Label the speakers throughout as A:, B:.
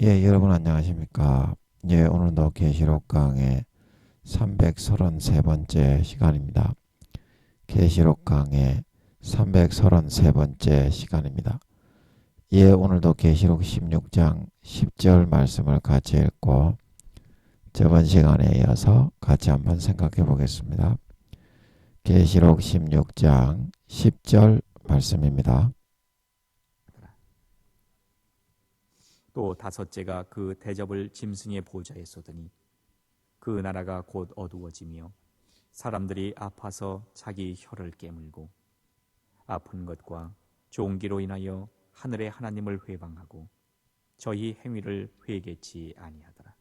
A: 예, 여러분 안녕하십니까? 예, 오늘도 계시록 강의 333번째 시간입니다. 계시록 강의 333번째 시간입니다. 예, 오늘도 계시록 16장 10절 말씀을 같이 읽고 저번 시간에 이어서 같이 한번 생각해 보겠습니다. 계시록 16장 10절 말씀입니다.
B: 또 다섯째가 그 대접을 짐승의 보좌에 쏟으니 그 나라가 곧 어두워지며 사람들이 아파서 자기 혀를 깨물고 아픈 것과 종기로 인하여 하늘의 하나님을 회방하고 저희 행위를 회개치 아니하더라.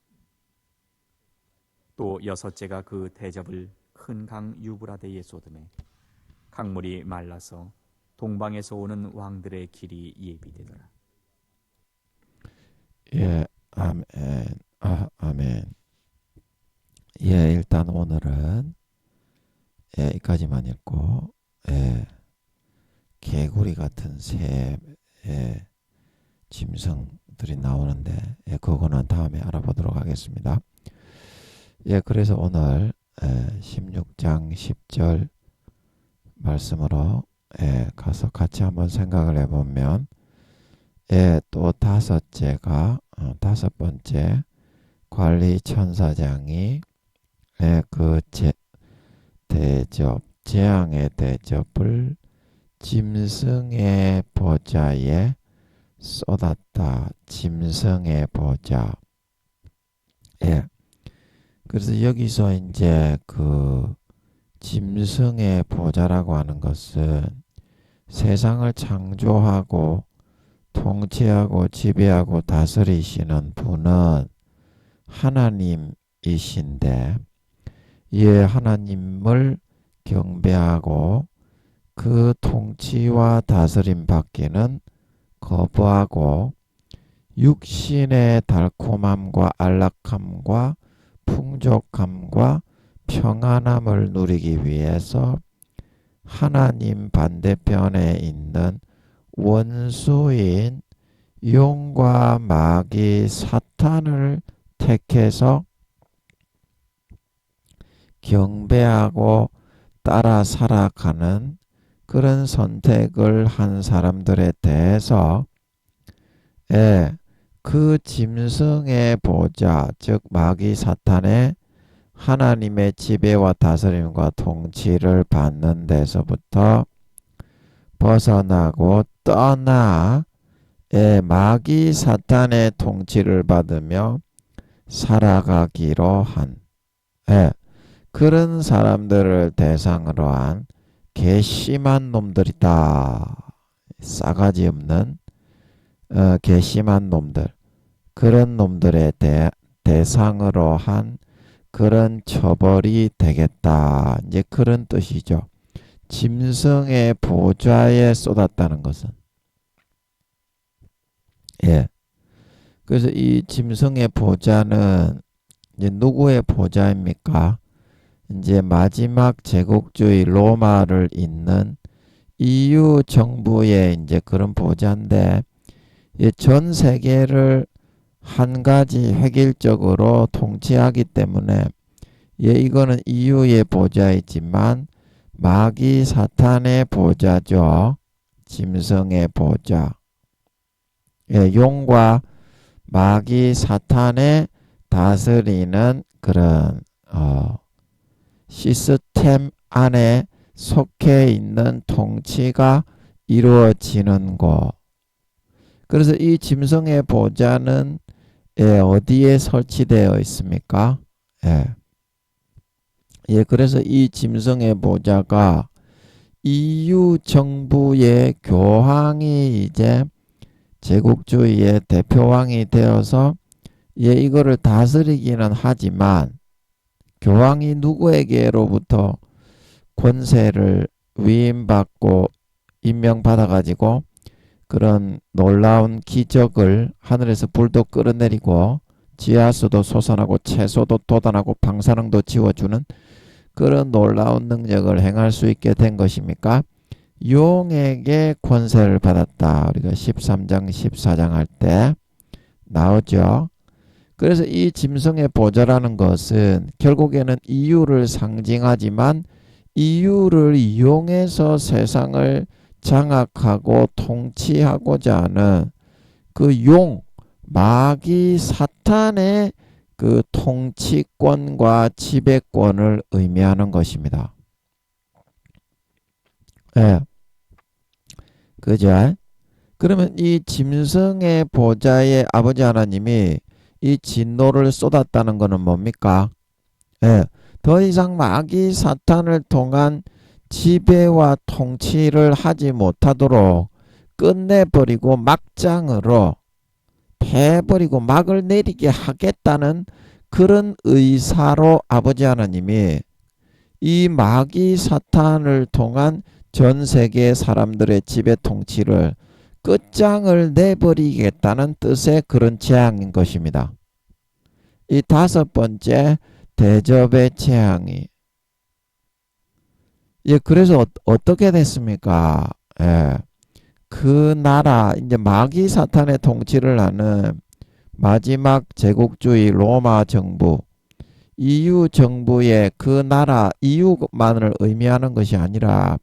B: 또 여섯째가 그 대접을 큰 강 유브라데에 쏟음에 강물이 말라서 동방에서 오는 왕들의 길이 예비되더라.
A: 예, 아멘. 아멘. 예, 일단 오늘은 여기까지만 읽고 개구리 같은 새 짐승들이 나오는데 그거는 다음에 알아보도록 하겠습니다. 그래서 오늘 16장 10절 말씀으로 가서 같이 한번 생각을 해보면 또 다섯 번째 관리 천사장이 그 대접, 재앙의 대접을 짐승의 보좌에 쏟았다. 짐승의 보좌. 그래서 여기서 이제 그 짐승의 보좌라고 하는 것은 세상을 창조하고 통치하고 지배하고 다스리시는 분은 하나님이신데 하나님을 경배하고 그 통치와 다스림 받기는 거부하고 육신의 달콤함과 안락함과 풍족함과 평안함을 누리기 위해서 하나님 반대편에 있는 원수인 용과 마귀 사탄을 택해서 경배하고 따라 살아가는 그런 선택을 한 사람들에 대해서 그 짐승의 보좌, 즉 마귀 사탄의 하나님의 지배와 다스림과 통치를 받는 데서부터 벗어나고 떠나 마귀 사탄의 통치를 받으며 살아가기로 한 그런 사람들을 대상으로 한 괘씸한 놈들이다. 싸가지 없는 괘씸한 놈들, 그런 놈들의 대상으로 한 그런 처벌이 되겠다. 이제 그런 뜻이죠. 짐승의 보좌에 쏟았다는 것은 그래서 이 짐승의 보좌는 이제 누구의 보좌입니까? 이제 마지막 제국주의 로마를 잇는 EU 정부의 이제 그런 보좌인데 전 세계를 한 가지 획일적으로 통치하기 때문에 이거는 EU의 보좌이지만 마귀 사탄의 보좌죠. 짐승의 보좌. 용과 마귀 사탄의 다스리는 그런 시스템 안에 속해 있는 통치가 이루어지는 곳. 그래서 이 짐승의 보좌는 어디에 설치되어 있습니까? 그래서 이 짐승의 보좌가 EU 정부의 교황이 이제 제국주의의 대표왕이 되어서 이거를 다스리기는 하지만 교황이 누구에게로부터 권세를 위임받고 임명받아가지고 그런 놀라운 기적을 하늘에서 불도 끌어내리고 지하수도 솟아나고 채소도 돋아나고 방사능도 지워주는 그런 놀라운 능력을 행할 수 있게 된 것입니까? 용에게 권세를 받았다. 우리가 13장 14장 할 때 나오죠. 그래서 이 짐승의 보좌라는 것은 결국에는 이유를 상징하지만 이유를 이용해서 세상을 장악하고 통치하고자 하는 그 마귀 사탄의 그 통치권과 지배권을 의미하는 것입니다. 예. 그죠? 그러면 이 짐승의 보좌에 아버지 하나님이 이 진노를 쏟았다는 것은 뭡니까? 예. 더 이상 마귀 사탄을 통한 지배와 통치를 하지 못하도록 끝내버리고 막장으로 패버리고 막을 내리게 하겠다는 그런 의사로 아버지 하나님이 이 마귀 사탄을 통한 전 세계 사람들의 지배 통치를 끝장을 내버리겠다는 뜻의 그런 재앙인 것입니다. 이 다섯 번째 대접의 재앙이 그래서 어떻게 됐습니까? 그 나라 이제 마귀 사탄의 통치를 하는 마지막 제국주의 로마 정부 EU 정부의 그 나라 EU만을 의미하는 것이 아니라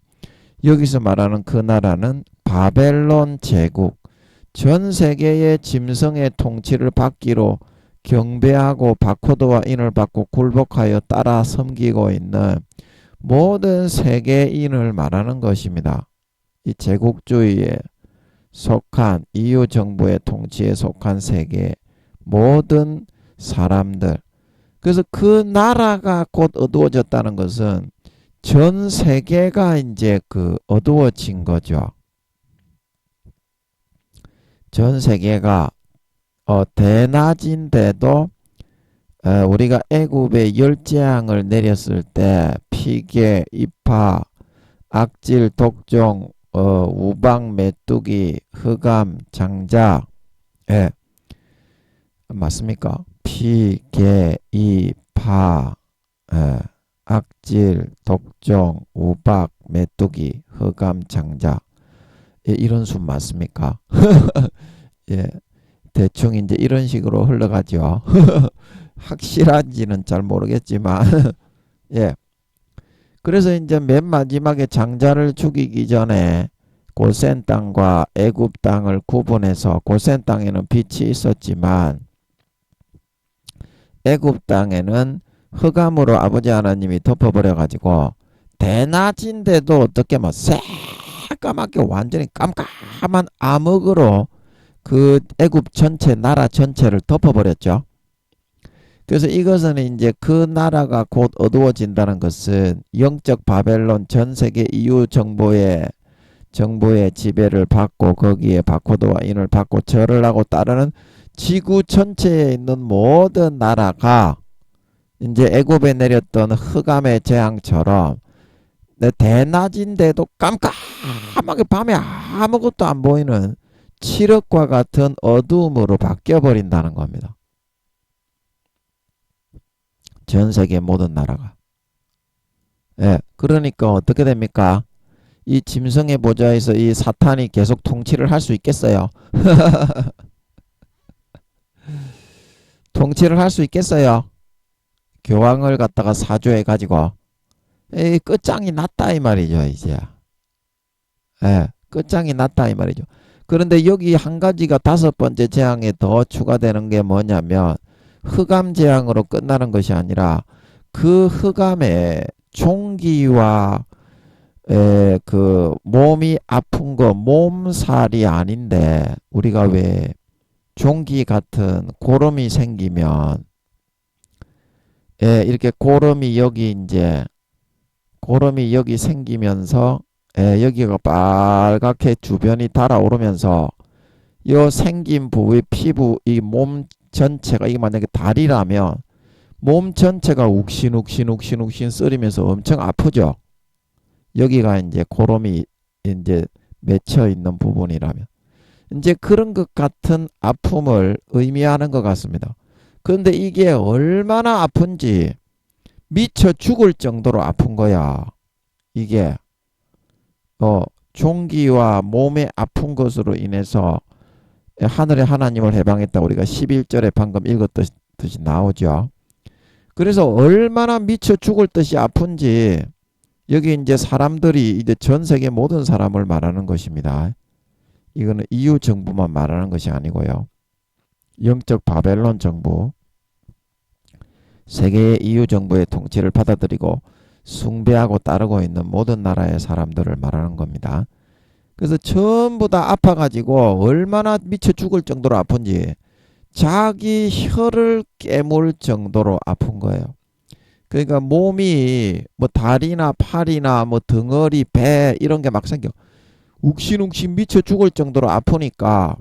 A: 여기서 말하는 그 나라는 바벨론 제국 전 세계의 짐승의 통치를 받기로 경배하고 바코드와 인을 받고 굴복하여 따라 섬기고 있는 모든 세계인을 말하는 것입니다. 이 제국주의에 속한 EU 정부의 통치에 속한 세계 모든 사람들 그래서 그 나라가 곧 어두워졌다는 것은 전 세계가 이제 그 어두워진 거죠. 전 세계가 대낮인데도 우리가 애굽에 열재앙을 내렸을 때 피계, 이파, 악질, 독종, 우박, 메뚜기, 흑암, 장자 맞습니까? 피계, 이파, 악질, 독종, 우박, 메뚜기, 흑암, 장자 이런 순 맞습니까? 예, 대충 이제 이런 식으로 흘러가죠. 확실한지는 잘 모르겠지만 예. 그래서 이제 맨 마지막에 장자를 죽이기 전에 고센 땅과 애굽 땅을 구분해서 고센 땅에는 빛이 있었지만 애굽 땅에는 흑암으로 아버지 하나님이 덮어버려 가지고 대낮인데도 어떻게 뭐 새까맣게 완전히 깜깜한 암흑으로 그 애굽 전체 나라 전체를 덮어버렸죠. 그래서 이것은 이제 그 나라가 곧 어두워진다는 것은 영적 바벨론 전 세계 EU 정부의 지배를 받고 거기에 바코드와 인을 받고 절을 하고 따르는 지구 전체에 있는 모든 나라가 이제 애굽에 내렸던 흑암의 재앙처럼 대낮인데도 깜깜하게 밤에 아무것도 안 보이는 칠흑과 같은 어두움으로 바뀌어버린다는 겁니다. 전 세계 모든 나라가. 그러니까 어떻게 됩니까? 이 짐승의 보좌에서 이 사탄이 계속 통치를 할 수 있겠어요? 통치를 할 수 있겠어요? 교황을 갖다가 사주해 가지고 끝장이 났다 이 말이죠. 이제 끝장이 났다 이 말이죠. 그런데 여기 한 가지가 다섯 번째 재앙에 더 추가되는 게 뭐냐면 흑암 재앙으로 끝나는 것이 아니라 그 흑암에 종기와 그 몸이 아픈 거 몸살이 아닌데 우리가 왜 종기 같은 고름이 생기면 이렇게 고름이 여기 생기면서 여기가 빨갛게 주변이 달아오르면서 이 생긴 부위 피부 이 몸 전체가 이게 만약에 다리라면 몸 전체가 욱신욱신 쓰리면서 엄청 아프죠. 여기가 이제 고름이 이제 맺혀 있는 부분이라면 이제 그런 것 같은 아픔을 의미하는 것 같습니다. 그런데 이게 얼마나 아픈지 미쳐 죽을 정도로 아픈 거야. 이게 종기와 몸에 아픈 것으로 인해서 하늘의 하나님을 해방했다. 우리가 11절에 방금 읽었듯이 나오죠. 그래서 얼마나 미쳐 죽을 듯이 아픈지 여기 이제 사람들이 이제 전 세계 모든 사람을 말하는 것입니다. 이거는 EU 정부만 말하는 것이 아니고요. 영적 바벨론 정부, 세계의 EU 정부의 통치를 받아들이고 숭배하고 따르고 있는 모든 나라의 사람들을 말하는 겁니다. 그래서 전부 다 아파가지고 얼마나 미쳐 죽을 정도로 아픈지 자기 혀를 깨물 정도로 아픈 거예요. 그러니까 몸이 뭐 다리나 팔이나 뭐 덩어리, 배 이런 게 막 생겨. 욱신욱신 미쳐 죽을 정도로 아프니까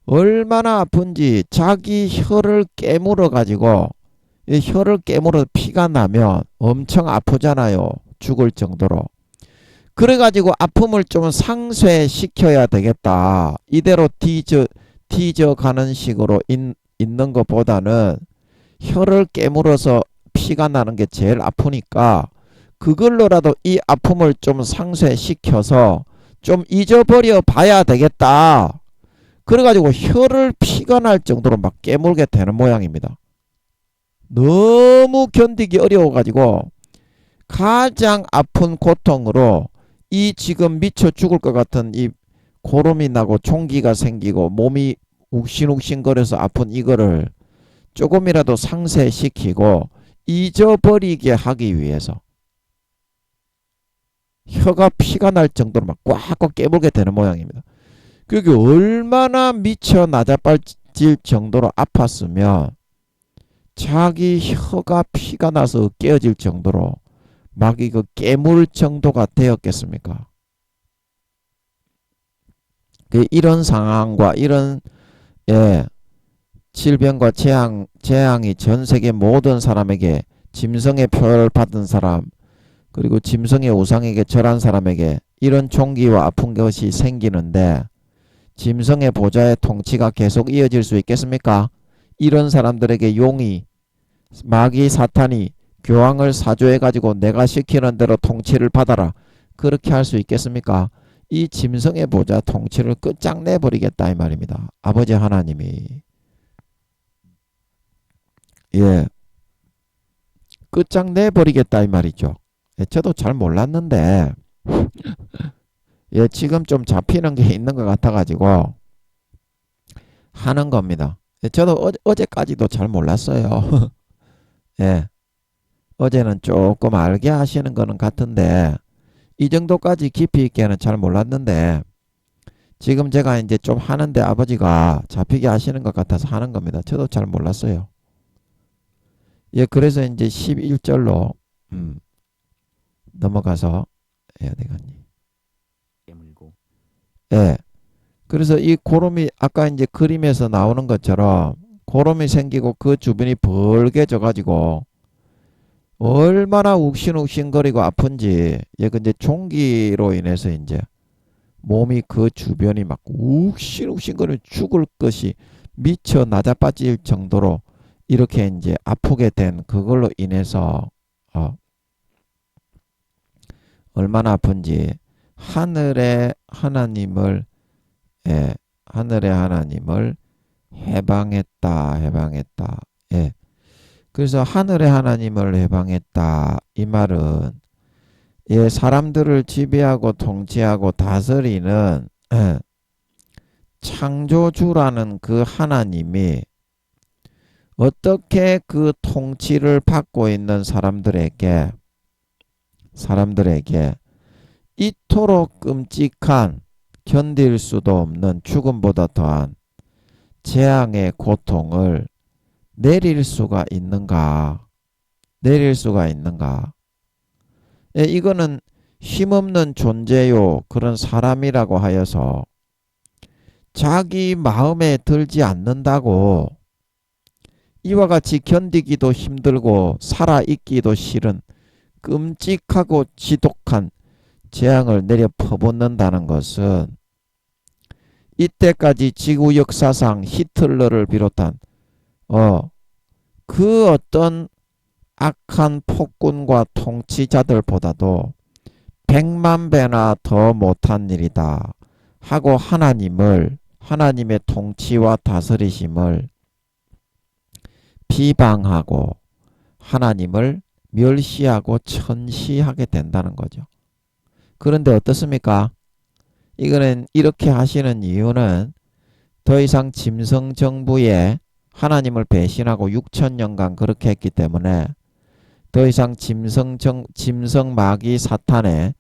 A: 얼마나 아픈지 자기 혀를 깨물어 가지고 이 혀를 깨물어 피가 나면 엄청 아프잖아요. 죽을 정도로. 그래가지고 아픔을 좀 상쇄시켜야 되겠다. 이대로 뒤져 가는 식으로 있는 것보다는 혀를 깨물어서 피가 나는 게 제일 아프니까 그걸로라도 이 아픔을 좀 상쇄시켜서 좀 잊어버려 봐야 되겠다. 그래가지고 혀를 피가 날 정도로 막 깨물게 되는 모양입니다. 너무 견디기 어려워가지고 가장 아픈 고통으로 이 지금 미쳐 죽을 것 같은 이 고름이 나고 총기가 생기고 몸이 욱신욱신거려서 아픈 이거를 조금이라도 상쇄시키고 잊어버리게 하기 위해서 혀가 피가 날 정도로 막 꽉꽉 깨물게 되는 모양입니다. 그게 얼마나 미쳐 나자빠질 정도로 아팠으면 자기 혀가 피가 나서 깨어질 정도로 막 이거 깨물 정도가 되었겠습니까? 이런 상황과 이런 질병과 재앙이 전 세계 모든 사람에게 짐승의 표를 받은 사람 그리고 짐승의 우상에게 절한 사람에게 이런 총기와 아픈 것이 생기는데 짐승의 보좌의 통치가 계속 이어질 수 있겠습니까? 이런 사람들에게 용이 마귀 사탄이 교황을 사주해가지고 내가 시키는 대로 통치를 받아라. 그렇게 할 수 있겠습니까? 이 짐승의 보좌 통치를 끝장내버리겠다 이 말입니다. 아버지 하나님이 끝장내버리겠다 이 말이죠. 저도 잘 몰랐는데 지금 좀 잡히는 게 있는 것 같아가지고 하는 겁니다. 저도 어제까지도 잘 몰랐어요. 어제는 조금 알게 하시는 거는 같은데 이 정도까지 깊이 있게는 잘 몰랐는데 지금 제가 이제 좀 하는데 아버지가 잡히게 하시는 것 같아서 하는 겁니다. 저도 잘 몰랐어요. 그래서 이제 11절로 넘어가서 해야 되겠니?
B: 깨물고
A: 그래서 이 고름이 아까 이제 그림에서 나오는 것처럼 고름이 생기고 그 주변이 벌게져 가지고 얼마나 욱신욱신거리고 아픈지 근데 총기로 인해서 이제 몸이 그 주변이 막 욱신욱신거리고 죽을 것이 미쳐 나자빠질 정도로 이렇게 이제 아프게 된 그걸로 인해서 얼마나 아픈지 하늘의 하나님을 해방했다. 그래서 하늘의 하나님을 해방했다. 이 말은 사람들을 지배하고 통치하고 다스리는 창조주라는 그 하나님이 어떻게 그 통치를 받고 있는 사람들에게 이토록 끔찍한 견딜 수도 없는 죽음보다 더한 재앙의 고통을 내릴 수가 있는가? 이거는 힘없는 존재요. 그런 사람이라고 하여서 자기 마음에 들지 않는다고 이와 같이 견디기도 힘들고 살아있기도 싫은 끔찍하고 지독한 재앙을 내려 퍼붓는다는 것은 이때까지 지구 역사상 히틀러를 비롯한 그 어떤 악한 폭군과 통치자들보다도 100만 배나 더 못한 일이다 하고 하나님을 하나님의 통치와 다스리심을 비방하고 하나님을 멸시하고 천시하게 된다는 거죠. 그런데 어떻습니까? 이거는 이렇게 하시는 이유는 더 이상 짐승 정부에 하나님을 배신하고 6천년간 그렇게 했기 때문에 더 이상 짐승 마귀 사탄의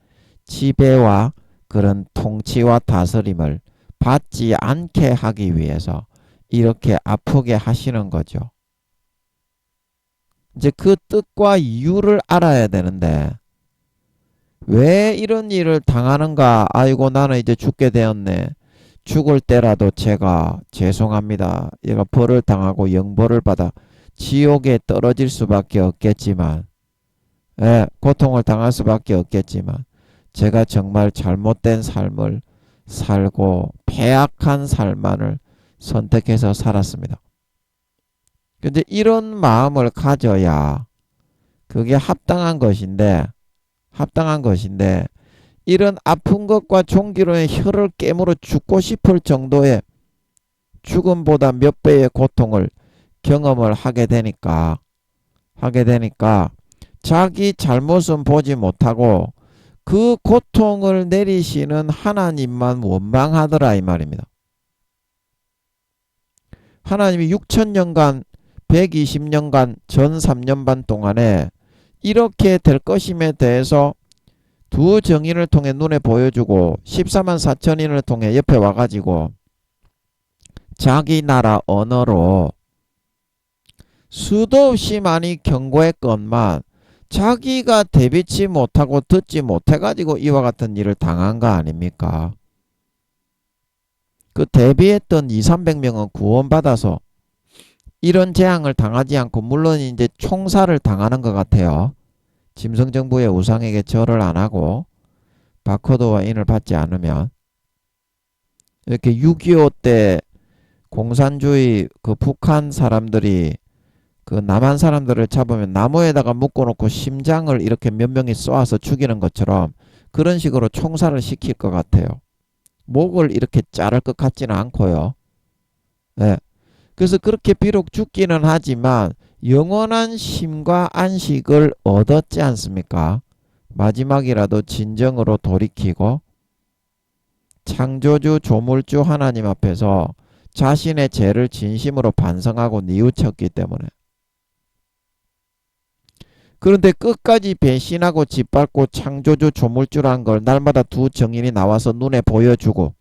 A: 지배와 그런 통치와 다스림을 받지 않게 하기 위해서 이렇게 아프게 하시는 거죠. 이제 그 뜻과 이유를 알아야 되는데 왜 이런 일을 당하는가? 아이고 나는 이제 죽게 되었네. 죽을 때라도 제가 죄송합니다. 얘가 벌을 당하고 영벌을 받아 지옥에 떨어질 수밖에 없겠지만 고통을 당할 수밖에 없겠지만 제가 정말 잘못된 삶을 살고 패악한 삶만을 선택해서 살았습니다. 근데 이런 마음을 가져야 그게 합당한 것인데 이런 아픈 것과 종기로의 혀를 깨물어 죽고 싶을 정도의 죽음보다 몇 배의 고통을 경험을 하게 되니까 자기 잘못은 보지 못하고 그 고통을 내리시는 하나님만 원망하더라 이 말입니다. 하나님이 6천년간 120년간 전 3년 반 동안에 이렇게 될 것임에 대해서 두 정인을 통해 눈에 보여주고 14만 4천인을 통해 옆에 와가지고 자기 나라 언어로 수도 없이 많이 경고했건만 자기가 대비치 못하고 듣지 못해가지고 이와 같은 일을 당한 거 아닙니까? 그 대비했던 200~300명은 구원받아서 이런 재앙을 당하지 않고 물론 이제 총살을 당하는 것 같아요. 짐승정부의 우상에게 절을 안 하고 바코드와 인을 받지 않으면 이렇게 6.25 때 공산주의 그 북한 사람들이 그 남한 사람들을 잡으면 나무에다가 묶어놓고 심장을 이렇게 몇 명이 쏘아서 죽이는 것처럼 그런 식으로 총살을 시킬 것 같아요. 목을 이렇게 자를 것 같지는 않고요. 네. 그래서 그렇게 비록 죽기는 하지만 영원한 쉼과 안식을 얻었지 않습니까? 마지막이라도 진정으로 돌이키고 창조주 조물주 하나님 앞에서 자신의 죄를 진심으로 반성하고 뉘우쳤기 때문에. 그런데 끝까지 배신하고 짓밟고 창조주 조물주란 걸 날마다 두 정인이 나와서 눈에 보여주고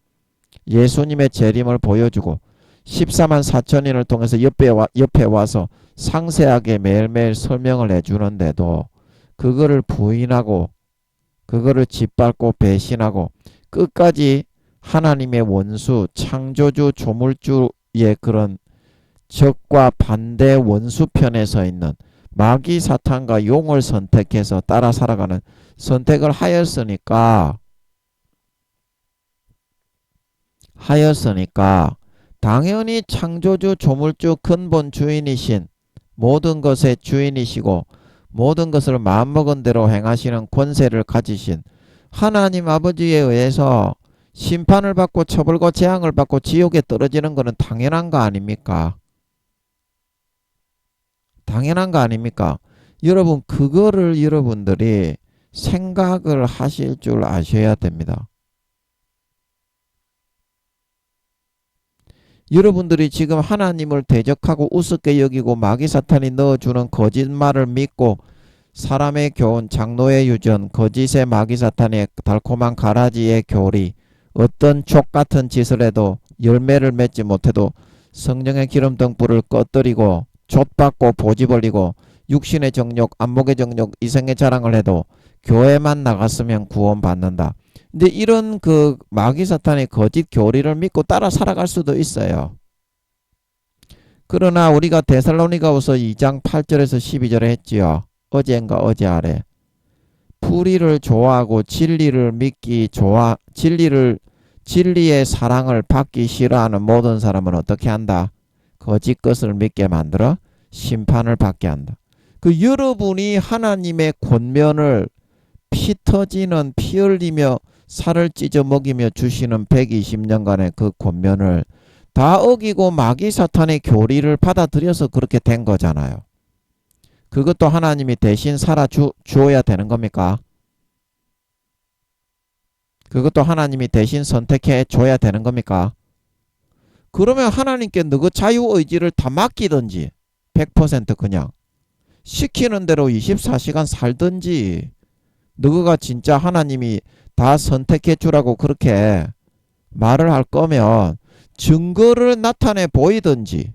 A: 예수님의 재림을 보여주고 14만 4천인을 통해서 옆에 와서 상세하게 매일매일 설명을 해주는데도 그거를 부인하고 그거를 짓밟고 배신하고 끝까지 하나님의 원수 창조주 조물주의 그런 적과 반대 원수편에 서 있는 마귀 사탄과 용을 선택해서 따라 살아가는 선택을 하였으니까 당연히 창조주 조물주 근본 주인이신 모든 것의 주인이시고 모든 것을 마음먹은 대로 행하시는 권세를 가지신 하나님 아버지에 의해서 심판을 받고 처벌과 재앙을 받고 지옥에 떨어지는 것은 당연한 거 아닙니까? 당연한 거 아닙니까? 여러분 그거를 여러분들이 생각을 하실 줄 아셔야 됩니다. 여러분들이 지금 하나님을 대적하고 우습게 여기고 마귀 사탄이 넣어주는 거짓말을 믿고 사람의 교훈, 장로의 유전, 거짓의 마귀 사탄의 달콤한 가라지의 교리, 어떤 족같은 짓을 해도 열매를 맺지 못해도 성령의 기름 등불을 꺼뜨리고 좆받고 보지 벌리고 육신의 정욕, 안목의 정욕, 이생의 자랑을 해도 교회만 나갔으면 구원받는다. 근데 이런 그 마귀 사탄의 거짓 교리를 믿고 따라 살아갈 수도 있어요. 그러나 우리가 데살로니가후서 2장 8절에서 12절에 했지요. 어제인가 어제 아래. 불의를 좋아하고 진리를 믿기 진리의 사랑을 받기 싫어하는 모든 사람은 어떻게 한다? 거짓 것을 믿게 만들어 심판을 받게 한다. 그 여러분이 하나님의 권면을 피 터지는 피 흘리며 살을 찢어 먹이며 주시는 120년간의 그 권면을 다 어기고 마귀 사탄의 교리를 받아들여서 그렇게 된 거잖아요. 그것도 하나님이 대신 살아주어야 되는 겁니까? 그것도 하나님이 대신 선택해 줘야 되는 겁니까? 그러면 하나님께 너그 자유의지를 다 맡기든지 100% 그냥 시키는 대로 24시간 살든지 너가 진짜 하나님이 다 선택해 주라고 그렇게 말을 할 거면 증거를 나타내 보이든지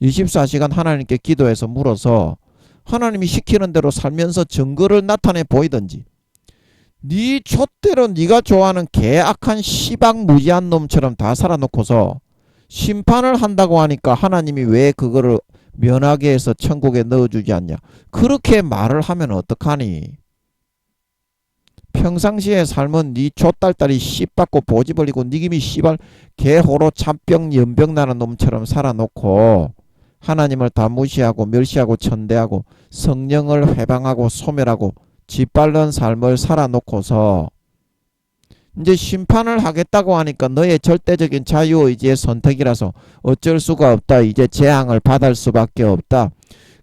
A: 24시간 하나님께 기도해서 물어서 하나님이 시키는 대로 살면서 증거를 나타내 보이든지 네 좆대로 네가 좋아하는 개악한 시박무지한 놈처럼 다 살아놓고서 심판을 한다고 하니까 하나님이 왜 그거를 면하게 해서 천국에 넣어주지 않냐. 그렇게 말을 하면 어떡하니. 평상시에 삶은 네 좆딸딸이 씨받고 보지 벌리고 니김이 씨발 개호로 잔병 연병 나는 놈처럼 살아놓고 하나님을 다 무시하고 멸시하고 천대하고 성령을 회방하고 소멸하고 짓밟는 삶을 살아놓고서 이제 심판을 하겠다고 하니까 너의 절대적인 자유의지의 선택이라서 어쩔 수가 없다. 이제 재앙을 받을 수밖에 없다.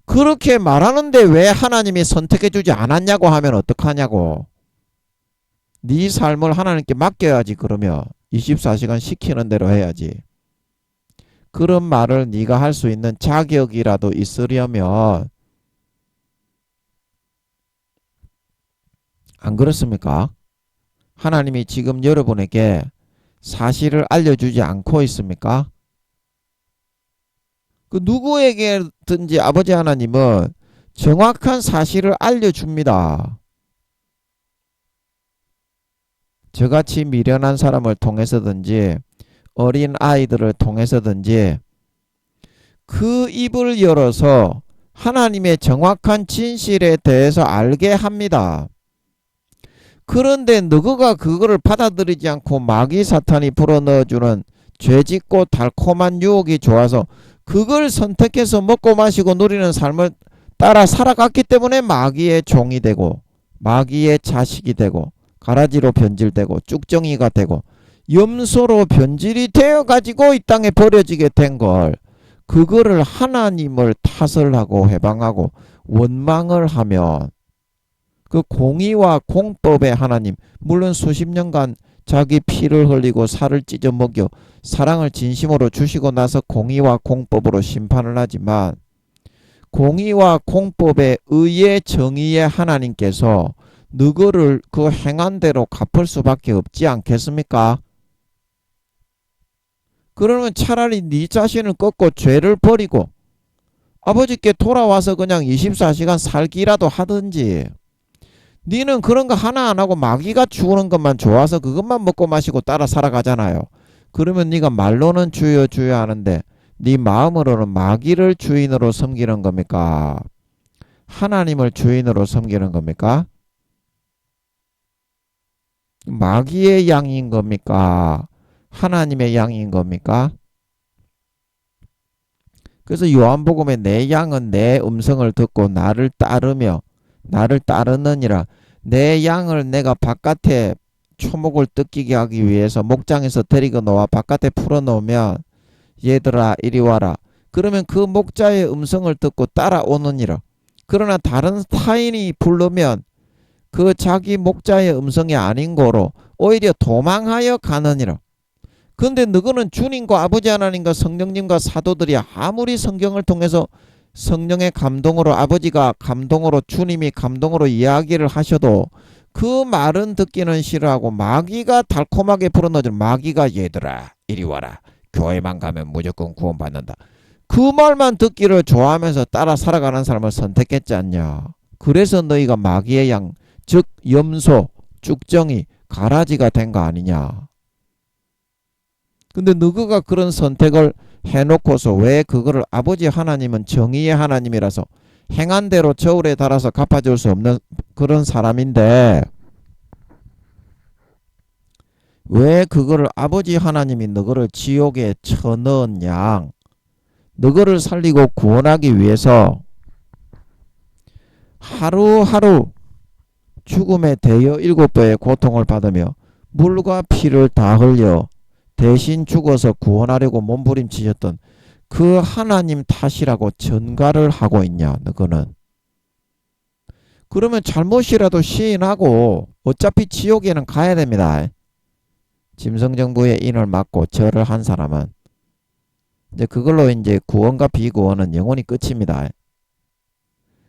A: 그렇게 말하는데 왜 하나님이 선택해주지 않았냐고 하면 어떡하냐고. 네 삶을 하나님께 맡겨야지. 그러면 24시간 시키는 대로 해야지. 그런 말을 네가 할 수 있는 자격이라도 있으려면 안 그렇습니까? 하나님이 지금 여러분에게 사실을 알려주지 않고 있습니까? 그 누구에게든지 아버지 하나님은 정확한 사실을 알려줍니다. 저같이 미련한 사람을 통해서든지 어린 아이들을 통해서든지 그 입을 열어서 하나님의 정확한 진실에 대해서 알게 합니다. 그런데 너가 그거를 받아들이지 않고 마귀 사탄이 불어넣어주는 죄짓고 달콤한 유혹이 좋아서 그걸 선택해서 먹고 마시고 누리는 삶을 따라 살아갔기 때문에 마귀의 종이 되고 마귀의 자식이 되고 가라지로 변질되고 쭉정이가 되고 염소로 변질이 되어가지고 이 땅에 버려지게 된 걸 그거를 하나님을 탓을 하고 해방하고 원망을 하면 그 공의와 공법의 하나님, 물론 수십 년간 자기 피를 흘리고 살을 찢어 먹여 사랑을 진심으로 주시고 나서 공의와 공법으로 심판을 하지만 공의와 공법의 의의 정의의 하나님께서 너거를 그 행한 대로 갚을 수밖에 없지 않겠습니까? 그러면 차라리 네 자신을 꺾고 죄를 버리고 아버지께 돌아와서 그냥 24시간 살기라도 하든지 니는 그런 거 하나 안 하고 마귀가 주는 것만 좋아서 그것만 먹고 마시고 따라 살아가잖아요. 그러면 네가 말로는 주여 주여 하는데 네 마음으로는 마귀를 주인으로 섬기는 겁니까? 하나님을 주인으로 섬기는 겁니까? 마귀의 양인 겁니까? 하나님의 양인 겁니까? 그래서 요한복음에 내 양은 내 음성을 듣고 나를 따르느니라. 내 양을 내가 바깥에 초목을 뜯기게 하기 위해서 목장에서 데리고 놓아 바깥에 풀어놓으면 얘들아 이리 와라. 그러면 그 목자의 음성을 듣고 따라오느니라. 그러나 다른 타인이 부르면 그 자기 목자의 음성이 아닌 거로 오히려 도망하여 가느니라. 근데 너희는 주님과 아버지 하나님과 성령님과 사도들이 아무리 성경을 통해서 성령의 감동으로 아버지가 감동으로 주님이 감동으로 이야기를 하셔도 그 말은 듣기는 싫어하고 마귀가 달콤하게 불어넣어준 마귀가 얘들아 이리 와라. 교회만 가면 무조건 구원받는다. 그 말만 듣기를 좋아하면서 따라 살아가는 사람을 선택했지 않냐. 그래서 너희가 마귀의 양, 즉 염소, 쭉정이, 가라지가 된 거 아니냐. 근데 너희가 그런 선택을 해놓고서 왜 그거를 아버지 하나님은 정의의 하나님이라서 행한 대로 저울에 달아서 갚아줄 수 없는 그런 사람인데 왜 그거를 아버지 하나님이 너희를 지옥에 쳐넣은 양 너희를 살리고 구원하기 위해서 하루하루 죽음에 대여 7배의 고통을 받으며 물과 피를 다 흘려 대신 죽어서 구원하려고 몸부림치셨던 그 하나님 탓이라고 전가를 하고 있냐 너거는. 그러면 잘못이라도 시인하고 어차피 지옥에는 가야 됩니다. 짐승정부의 인을 맞고 절을 한 사람은 이제 그걸로 이제 구원과 비구원은 영원히 끝입니다.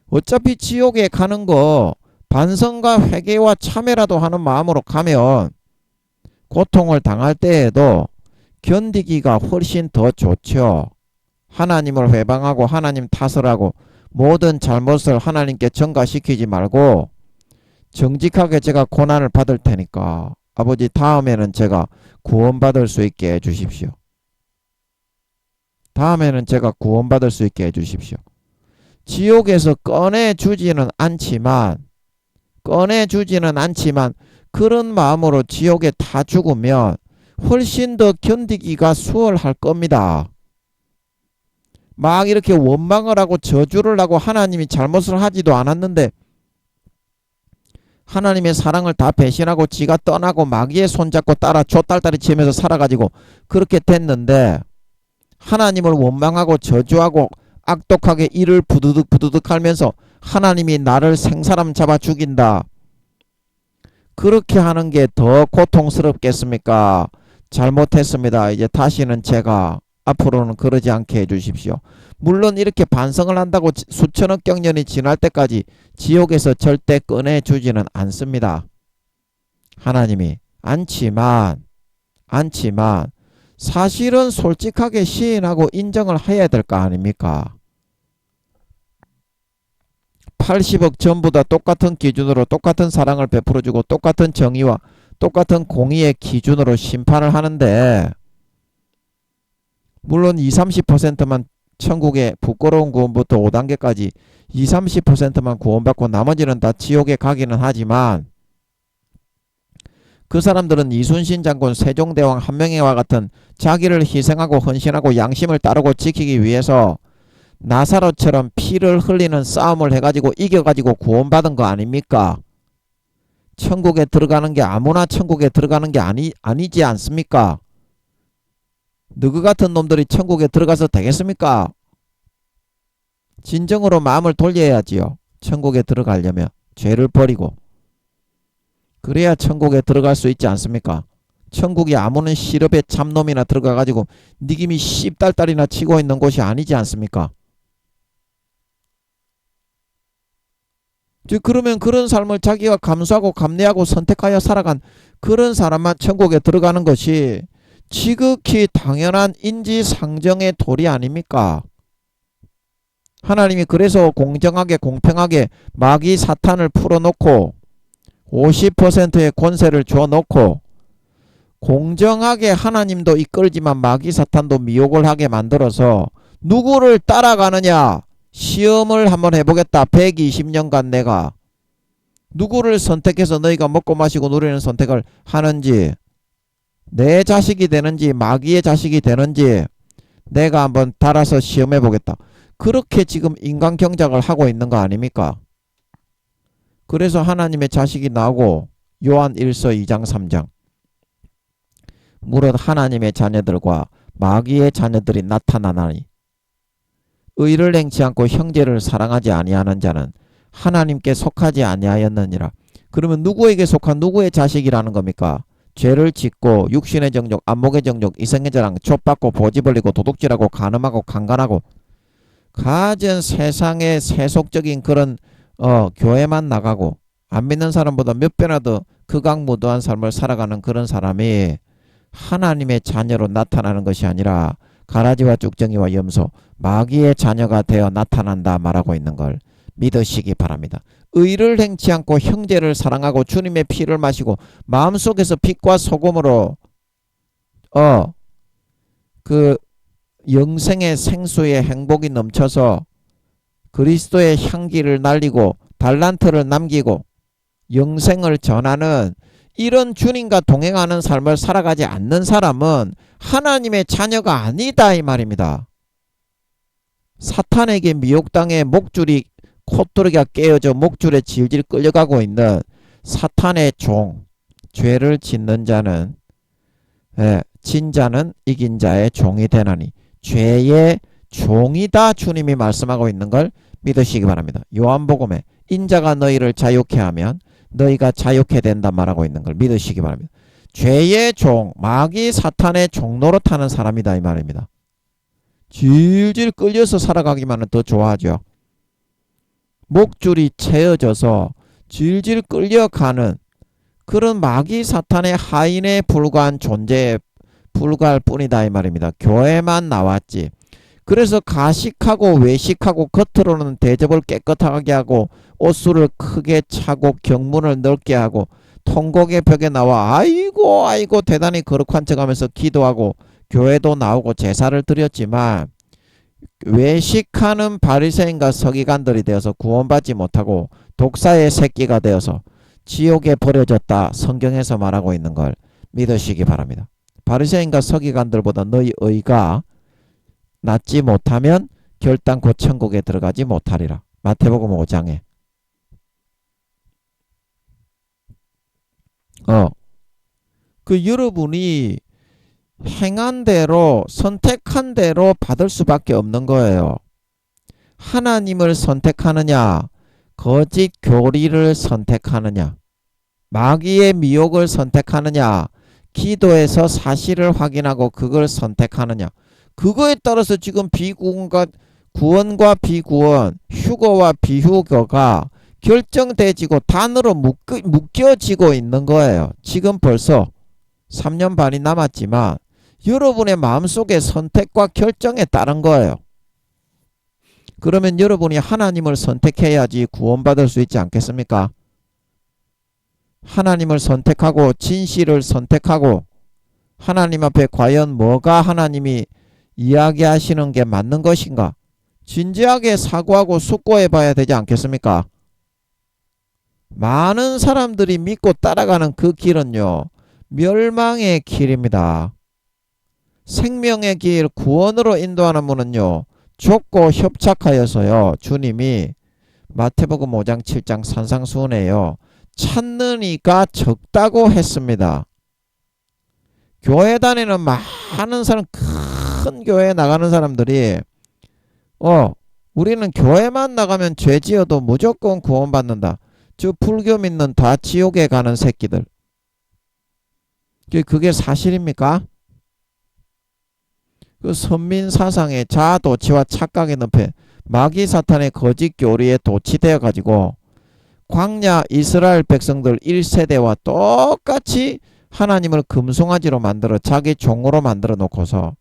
A: 어차피 지옥에 가는 거 반성과 회개와 참회라도 하는 마음으로 가면 고통을 당할 때에도 견디기가 훨씬 더 좋죠. 하나님을 회방하고 하나님 탓을 하고 모든 잘못을 하나님께 전가시키지 말고 정직하게 제가 고난을 받을 테니까 아버지 다음에는 제가 구원받을 수 있게 해주십시오. 다음에는 제가 구원받을 수 있게 해주십시오. 지옥에서 꺼내주지는 않지만 그런 마음으로 지옥에 다 죽으면 훨씬 더 견디기가 수월할 겁니다. 막 이렇게 원망을 하고 저주를 하고 하나님이 잘못을 하지도 않았는데 하나님의 사랑을 다 배신하고 지가 떠나고 마귀의 손잡고 따라 좆딸딸이 치면서 살아가지고 그렇게 됐는데 하나님을 원망하고 저주하고 악독하게 이를 부두득 하면서 하나님이 나를 생사람 잡아 죽인다. 그렇게 하는 게 더 고통스럽겠습니까? 잘못했습니다. 이제 다시는 제가 앞으로는 그러지 않게 해주십시오. 물론 이렇게 반성을 한다고 수천억 경년이 지날 때까지 지옥에서 절대 꺼내주지는 않습니다. 하나님이 않지만 사실은 솔직하게 시인하고 인정을 해야 될 거 아닙니까? 80억 전부 다 똑같은 기준으로 똑같은 사랑을 베풀어주고 똑같은 정의와 똑같은 공의의 기준으로 심판을 하는데 물론 20-30%만 천국의 부끄러운 구원부터 5단계까지 20-30%만 구원받고 나머지는 다 지옥에 가기는 하지만 그 사람들은 이순신 장군 세종대왕 한명회와 같은 자기를 희생하고 헌신하고 양심을 따르고 지키기 위해서 나사로처럼 피를 흘리는 싸움을 해가지고 이겨가지고 구원받은 거 아닙니까? 천국에 들어가는 게 아무나 천국에 들어가는 게 아니지 않습니까? 너그 같은 놈들이 천국에 들어가서 되겠습니까? 진정으로 마음을 돌려야지요. 천국에 들어가려면 죄를 버리고 그래야 천국에 들어갈 수 있지 않습니까? 천국이 아무는 시럽에 참놈이나 들어가가지고 니김이 씹달달이나 치고 있는 곳이 아니지 않습니까? 그러면 그런 삶을 자기가 감수하고 감내하고 선택하여 살아간 그런 사람만 천국에 들어가는 것이 지극히 당연한 인지상정의 도리 아닙니까? 하나님이 그래서 공정하게 공평하게 마귀 사탄을 풀어놓고 50%의 권세를 줘놓고 공정하게 하나님도 이끌지만 마귀 사탄도 미혹을 하게 만들어서 누구를 따라가느냐? 시험을 한번 해보겠다. 120년간 내가 누구를 선택해서 너희가 먹고 마시고 누리는 선택을 하는지 내 자식이 되는지 마귀의 자식이 되는지 내가 한번 달아서 시험해 보겠다. 그렇게 지금 인간 경작을 하고 있는 거 아닙니까? 그래서 하나님의 자식이 나오고 요한 1서 2장 3장 무릇 하나님의 자녀들과 마귀의 자녀들이 나타나나니 의를 행치 않고 형제를 사랑하지 아니하는 자는 하나님께 속하지 아니하였느니라. 그러면 누구에게 속한 누구의 자식이라는 겁니까? 죄를 짓고 육신의 정욕, 안목의 정욕, 이성의 자랑, 촉받고 보지벌리고 도둑질하고 간음하고 강간하고 가진 세상의 세속적인 그런 교회만 나가고 안 믿는 사람보다 몇 배나 더 극악무도한 삶을 살아가는 그런 사람이 하나님의 자녀로 나타나는 것이 아니라 가라지와 쭉정이와 염소, 마귀의 자녀가 되어 나타난다 말하고 있는 걸 믿으시기 바랍니다. 의를 행치 않고 형제를 사랑하고 주님의 피를 마시고 마음속에서 빛과 소금으로 그 영생의 생수의 행복이 넘쳐서 그리스도의 향기를 날리고 달란트를 남기고 영생을 전하는 이런 주님과 동행하는 삶을 살아가지 않는 사람은 하나님의 자녀가 아니다 이 말입니다. 사탄에게 미혹당해 목줄이 콧도리가 깨어져 목줄에 질질 끌려가고 있는 사탄의 종, 죄를 짓는 자는 진 자는 이긴 자의 종이 되나니 죄의 종이다 주님이 말씀하고 있는 걸 믿으시기 바랍니다. 요한복음에 인자가 너희를 자유케 하면 너희가 자유케 된다 말하고 있는 걸 믿으시기 바랍니다. 죄의 종, 마귀 사탄의 종노릇 하는 사람이다 이 말입니다. 질질 끌려서 살아가기만은 더 좋아하죠. 목줄이 채어져서 질질 끌려가는 그런 마귀 사탄의 하인에 불과한 존재에 불과할 뿐이다 이 말입니다. 교회만 나왔지. 그래서 가식하고 외식하고 겉으로는 대접을 깨끗하게 하고 옷수를 크게 차고 경문을 넓게 하고 통곡의 벽에 나와 아이고 아이고 대단히 거룩한 척하면서 기도하고 교회도 나오고 제사를 드렸지만 외식하는 바리새인과 서기관들이 되어서 구원받지 못하고 독사의 새끼가 되어서 지옥에 버려졌다 성경에서 말하고 있는 걸 믿으시기 바랍니다. 바리새인과 서기관들보다 너희 의가 낫지 못하면 결단코 천국에 들어가지 못하리라. 마태복음 5장에 여러분이 행한 대로 선택한 대로 받을 수밖에 없는 거예요. 하나님을 선택하느냐 거짓 교리를 선택하느냐 마귀의 미혹을 선택하느냐 기도에서 사실을 확인하고 그걸 선택하느냐 그거에 따라서 지금 구원과 비구원 휴거와 비휴거가 결정되지고 단으로 묶여지고 있는 거예요. 지금 벌써 3년 반이 남았지만 여러분의 마음속의 선택과 결정에 따른 거예요. 그러면 여러분이 하나님을 선택해야지 구원받을 수 있지 않겠습니까? 하나님을 선택하고 진실을 선택하고 하나님 앞에 과연 뭐가 하나님이 이야기하시는 게 맞는 것인가? 진지하게 사고하고 숙고해 봐야 되지 않겠습니까? 많은 사람들이 믿고 따라가는 그 길은요. 멸망의 길입니다. 생명의 길 구원으로 인도하는 문은요. 좁고 협착하여서요. 주님이 마태복음 5장 7장 산상수훈에요. 찾는 이가 적다고 했습니다. 교회 다니는 많은 사람 큰 교회에 나가는 사람들이 우리는 교회만 나가면 죄 지어도 무조건 구원받는다. 저 불교 믿는 다 지옥에 가는 새끼들. 그게 사실입니까? 그 선민사상의 자아도취와 착각의 늪에 마귀 사탄의 거짓 교리에 도취되어 가지고 광야 이스라엘 백성들 1세대와 똑같이 하나님을 금송아지로 만들어 자기 종으로 만들어 놓고서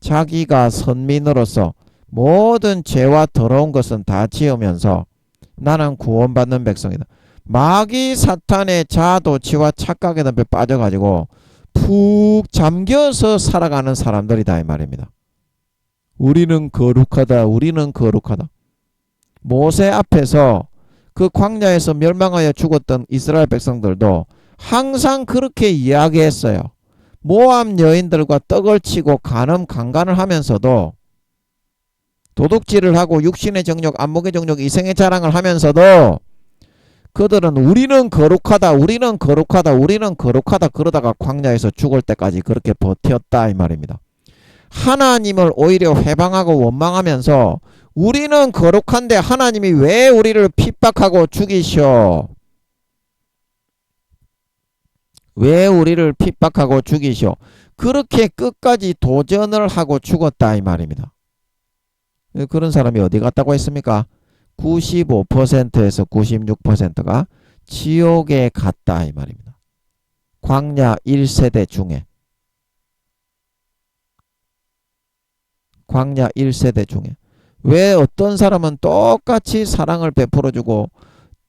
A: 자기가 선민으로서 모든 죄와 더러운 것은 다 지으면서 나는 구원받는 백성이다. 마귀 사탄의 자아도취와 착각의 늪에 빠져가지고 푹 잠겨서 살아가는 사람들이다 이 말입니다. 우리는 거룩하다. 우리는 거룩하다. 모세 앞에서 그 광야에서 멸망하여 죽었던 이스라엘 백성들도 항상 그렇게 이야기했어요. 모압 여인들과 떡을 치고 간간을 하면서도 도둑질을 하고 육신의 정욕, 안목의 정욕, 이생의 자랑을 하면서도 그들은 우리는 거룩하다, 우리는 거룩하다, 우리는 거룩하다 그러다가 광야에서 죽을 때까지 그렇게 버텼다 이 말입니다. 하나님을 오히려 회방하고 원망하면서 우리는 거룩한데 하나님이 왜 우리를 핍박하고 죽이셔? 왜 우리를 핍박하고 죽이셔? 그렇게 끝까지 도전을 하고 죽었다 이 말입니다. 그런 사람이 어디 갔다고 했습니까? 95%에서 96%가 지옥에 갔다 이 말입니다. 광야 1세대 중에 광야 1세대 중에 왜 어떤 사람은 똑같이 사랑을 베풀어주고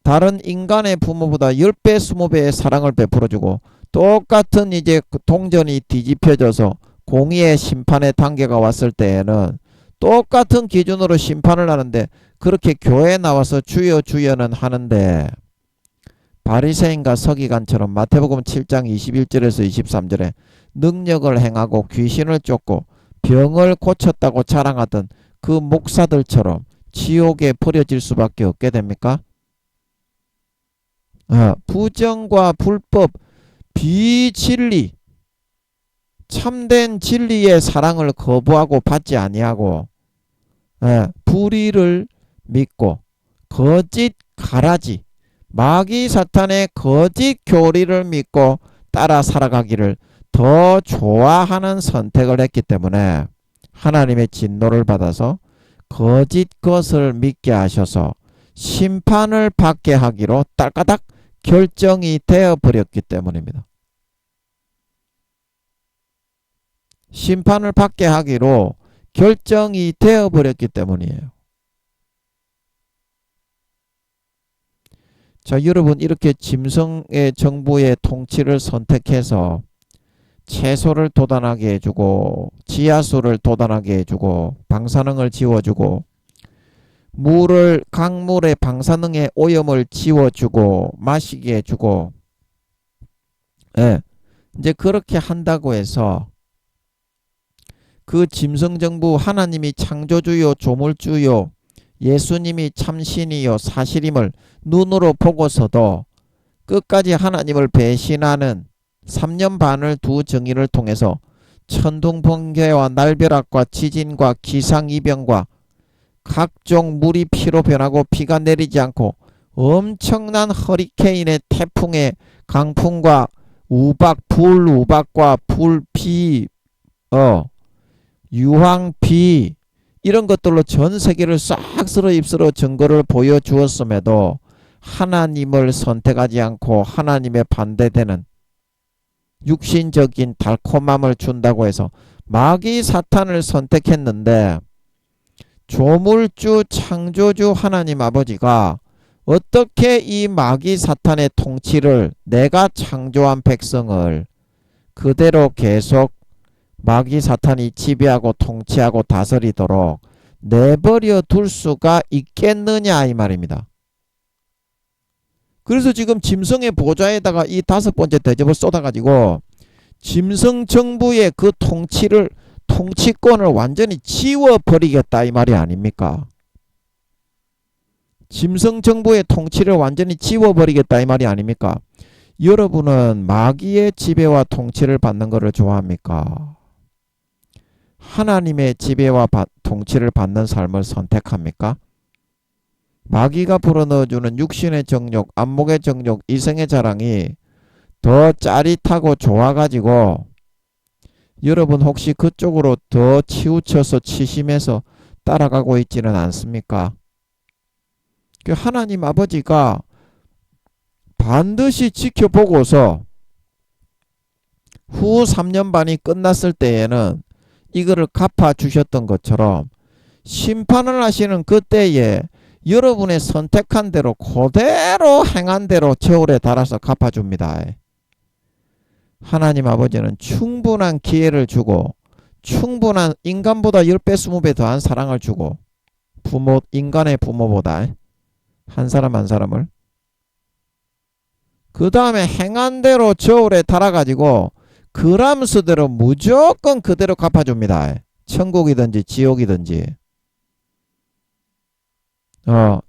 A: 다른 인간의 부모보다 10배 20배의 사랑을 베풀어주고 똑같은 이제 동전이 뒤집혀져서 공의의 심판의 단계가 왔을 때에는 똑같은 기준으로 심판을 하는데 그렇게 교회에 나와서 주여 주여는 하는데 바리새인과 서기관처럼 마태복음 7장 21절에서 23절에 능력을 행하고 귀신을 쫓고 병을 고쳤다고 자랑하던 그 목사들처럼 지옥에 버려질 수밖에 없게 됩니까? 부정과 불법, 비진리, 참된 진리의 사랑을 거부하고 받지 아니하고 불의를 믿고 거짓 가라지, 마귀 사탄의 거짓 교리를 믿고 따라 살아가기를 더 좋아하는 선택을 했기 때문에 하나님의 진노를 받아서 거짓 것을 믿게 하셔서 심판을 받게 하기로 딸까닥 결정이 되어버렸기 때문입니다. 심판을 받게 하기로 결정이 되어버렸기 때문이에요. 자, 여러분 이렇게 짐승의 정부의 통치를 선택해서 채소를 돋아나게 해주고 지하수를 돋아나게 해주고 방사능을 지워주고 강물의 방사능의 오염을 지워주고 마시게 해주고 이제 그렇게 한다고 해서 그 짐승정부 하나님이 창조주요 조물주요 예수님이 참신이요 사실임을 눈으로 보고서도 끝까지 하나님을 배신하는 3년 반을 두 정의를 통해서 천둥번개와 날벼락과 지진과 기상이변과 각종 물이 피로 변하고 비가 내리지 않고 엄청난 허리케인의 태풍의 강풍과 우박, 불우박과 불비, 유황비 이런 것들로 전 세계를 싹 쓸어 입술어 증거를 보여주었음에도 하나님을 선택하지 않고 하나님의 반대되는 육신적인 달콤함을 준다고 해서 마귀 사탄을 선택했는데 조물주 창조주 하나님 아버지가 어떻게 이 마귀 사탄의 통치를 내가 창조한 백성을 그대로 계속 마귀 사탄이 지배하고 통치하고 다스리도록 내버려 둘 수가 있겠느냐 이 말입니다. 그래서 지금 짐승의 보좌에다가 이 5번째 대접을 쏟아가지고 짐승 정부의 그 통치권을 완전히 지워버리겠다 이 말이 아닙니까? 짐승 정부의 통치를 완전히 지워버리겠다 이 말이 아닙니까? 여러분은 마귀의 지배와 통치를 받는 것을 좋아합니까? 하나님의 지배와 통치를 받는 삶을 선택합니까? 마귀가 불어넣어주는 육신의 정욕, 안목의 정욕, 이성의 자랑이 더 짜릿하고 좋아가지고 여러분 혹시 그쪽으로 더 치우쳐서 치심해서 따라가고 있지는 않습니까? 하나님 아버지가 반드시 지켜보고서 후 3년 반이 끝났을 때에는 이거를 갚아주셨던 것처럼 심판을 하시는 그때에 여러분의 선택한 대로 그대로 행한 대로 저울에 달아서 갚아줍니다. 하나님 아버지는 충분한 기회를 주고 충분한 인간보다 10배 20배 더한 사랑을 주고 인간의 부모보다 한 사람 한 사람을 그 다음에 행한 대로 저울에 달아가지고 그람수대로 무조건 그대로 갚아줍니다. 천국이든지 지옥이든지.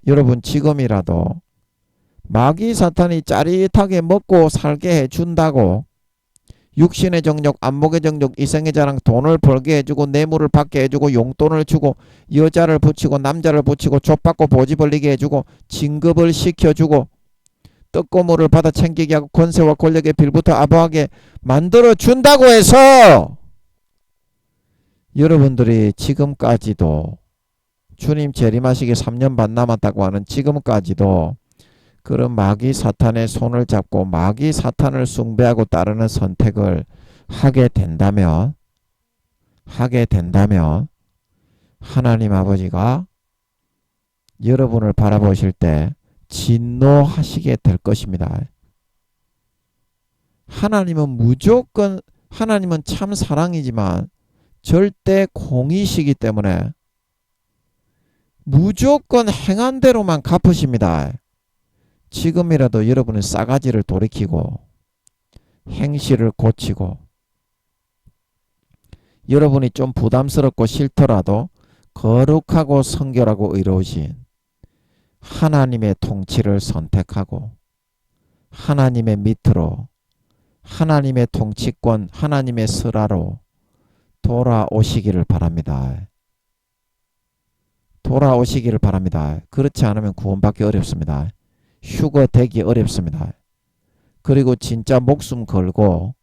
A: 여러분 지금이라도 마귀 사탄이 짜릿하게 먹고 살게 해준다고 육신의 정욕, 안목의 정욕, 이성의 자랑, 돈을 벌게 해주고 뇌물을 받게 해주고 용돈을 주고 여자를 붙이고 남자를 붙이고 족받고 보지 벌리게 해주고 진급을 시켜주고 떡고물을 받아 챙기게 하고 권세와 권력의 빌부터 아부하게 만들어준다고 해서 여러분들이 지금까지도 주님 재림하시기 3년 반 남았다고 하는 지금까지도 그런 마귀 사탄의 손을 잡고 마귀 사탄을 숭배하고 따르는 선택을 하게 된다면 하나님 아버지가 여러분을 바라보실 때 진노하시게 될 것입니다. 하나님은 참 사랑이지만 절대 공의시기 때문에 무조건 행한 대로만 갚으십니다. 지금이라도 여러분의 싸가지를 돌이키고 행실을 고치고 여러분이 좀 부담스럽고 싫더라도 거룩하고 성결하고 의로우신 하나님의 통치를 선택하고 하나님의 밑으로, 하나님의 통치권, 하나님의 설하로 돌아오시기를 바랍니다. 돌아오시기를 바랍니다. 그렇지 않으면 구원받기 어렵습니다. 휴거되기 어렵습니다. 그리고 진짜 목숨 걸고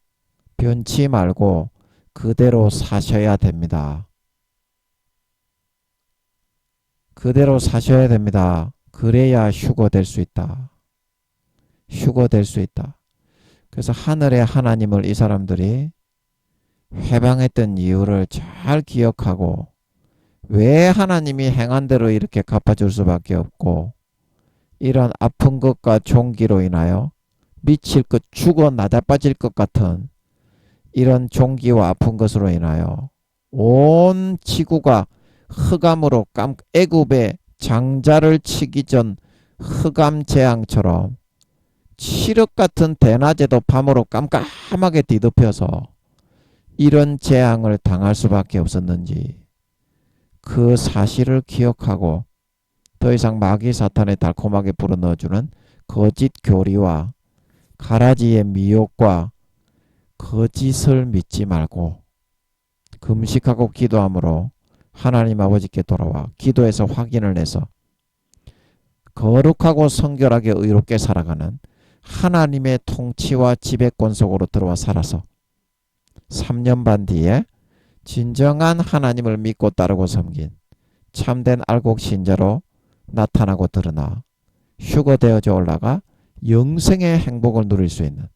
A: 변치 말고 그대로 사셔야 됩니다. 그대로 사셔야 됩니다. 그래야 휴거될 수 있다. 휴거될 수 있다. 그래서 하늘의 하나님을 이 사람들이 회방했던 이유를 잘 기억하고 왜 하나님이 행한 대로 이렇게 갚아줄 수밖에 없고 이런 아픈 것과 종기로 인하여 미칠 것 죽어 나자빠질 것 같은 이런 종기와 아픈 것으로 인하여 온 지구가 흑암으로 애굽의 장자를 치기 전 흑암 재앙처럼 칠흑 같은 대낮에도 밤으로 깜깜하게 뒤덮여서 이런 재앙을 당할 수밖에 없었는지 그 사실을 기억하고 더 이상 마귀 사탄에 달콤하게 불어넣어주는 거짓 교리와 가라지의 미혹과 거짓을 믿지 말고 금식하고 기도함으로 하나님 아버지께 돌아와 기도해서 확인을 내서 거룩하고 성결하게 의롭게 살아가는 하나님의 통치와 지배권 속으로 들어와 살아서 3년 반 뒤에 진정한 하나님을 믿고 따르고 섬긴 참된 알곡 신자로 나타나고 드러나 휴거되어져 올라가 영생의 행복을 누릴 수 있는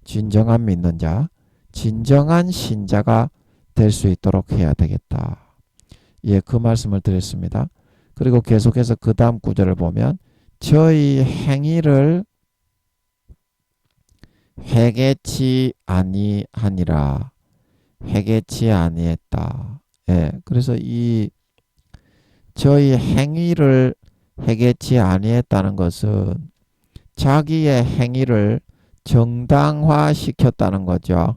A: 진정한 믿는 자, 진정한 신자가 될 수 있도록 해야 되겠다. 예, 그 말씀을 드렸습니다. 그리고 계속해서 그 다음 구절을 보면 저희 행위를 회개치 아니하니라. 회개치 아니했다. 예, 그래서 이 저희 행위를 회개치 아니했다는 것은 자기의 행위를 정당화 시켰다는 거죠.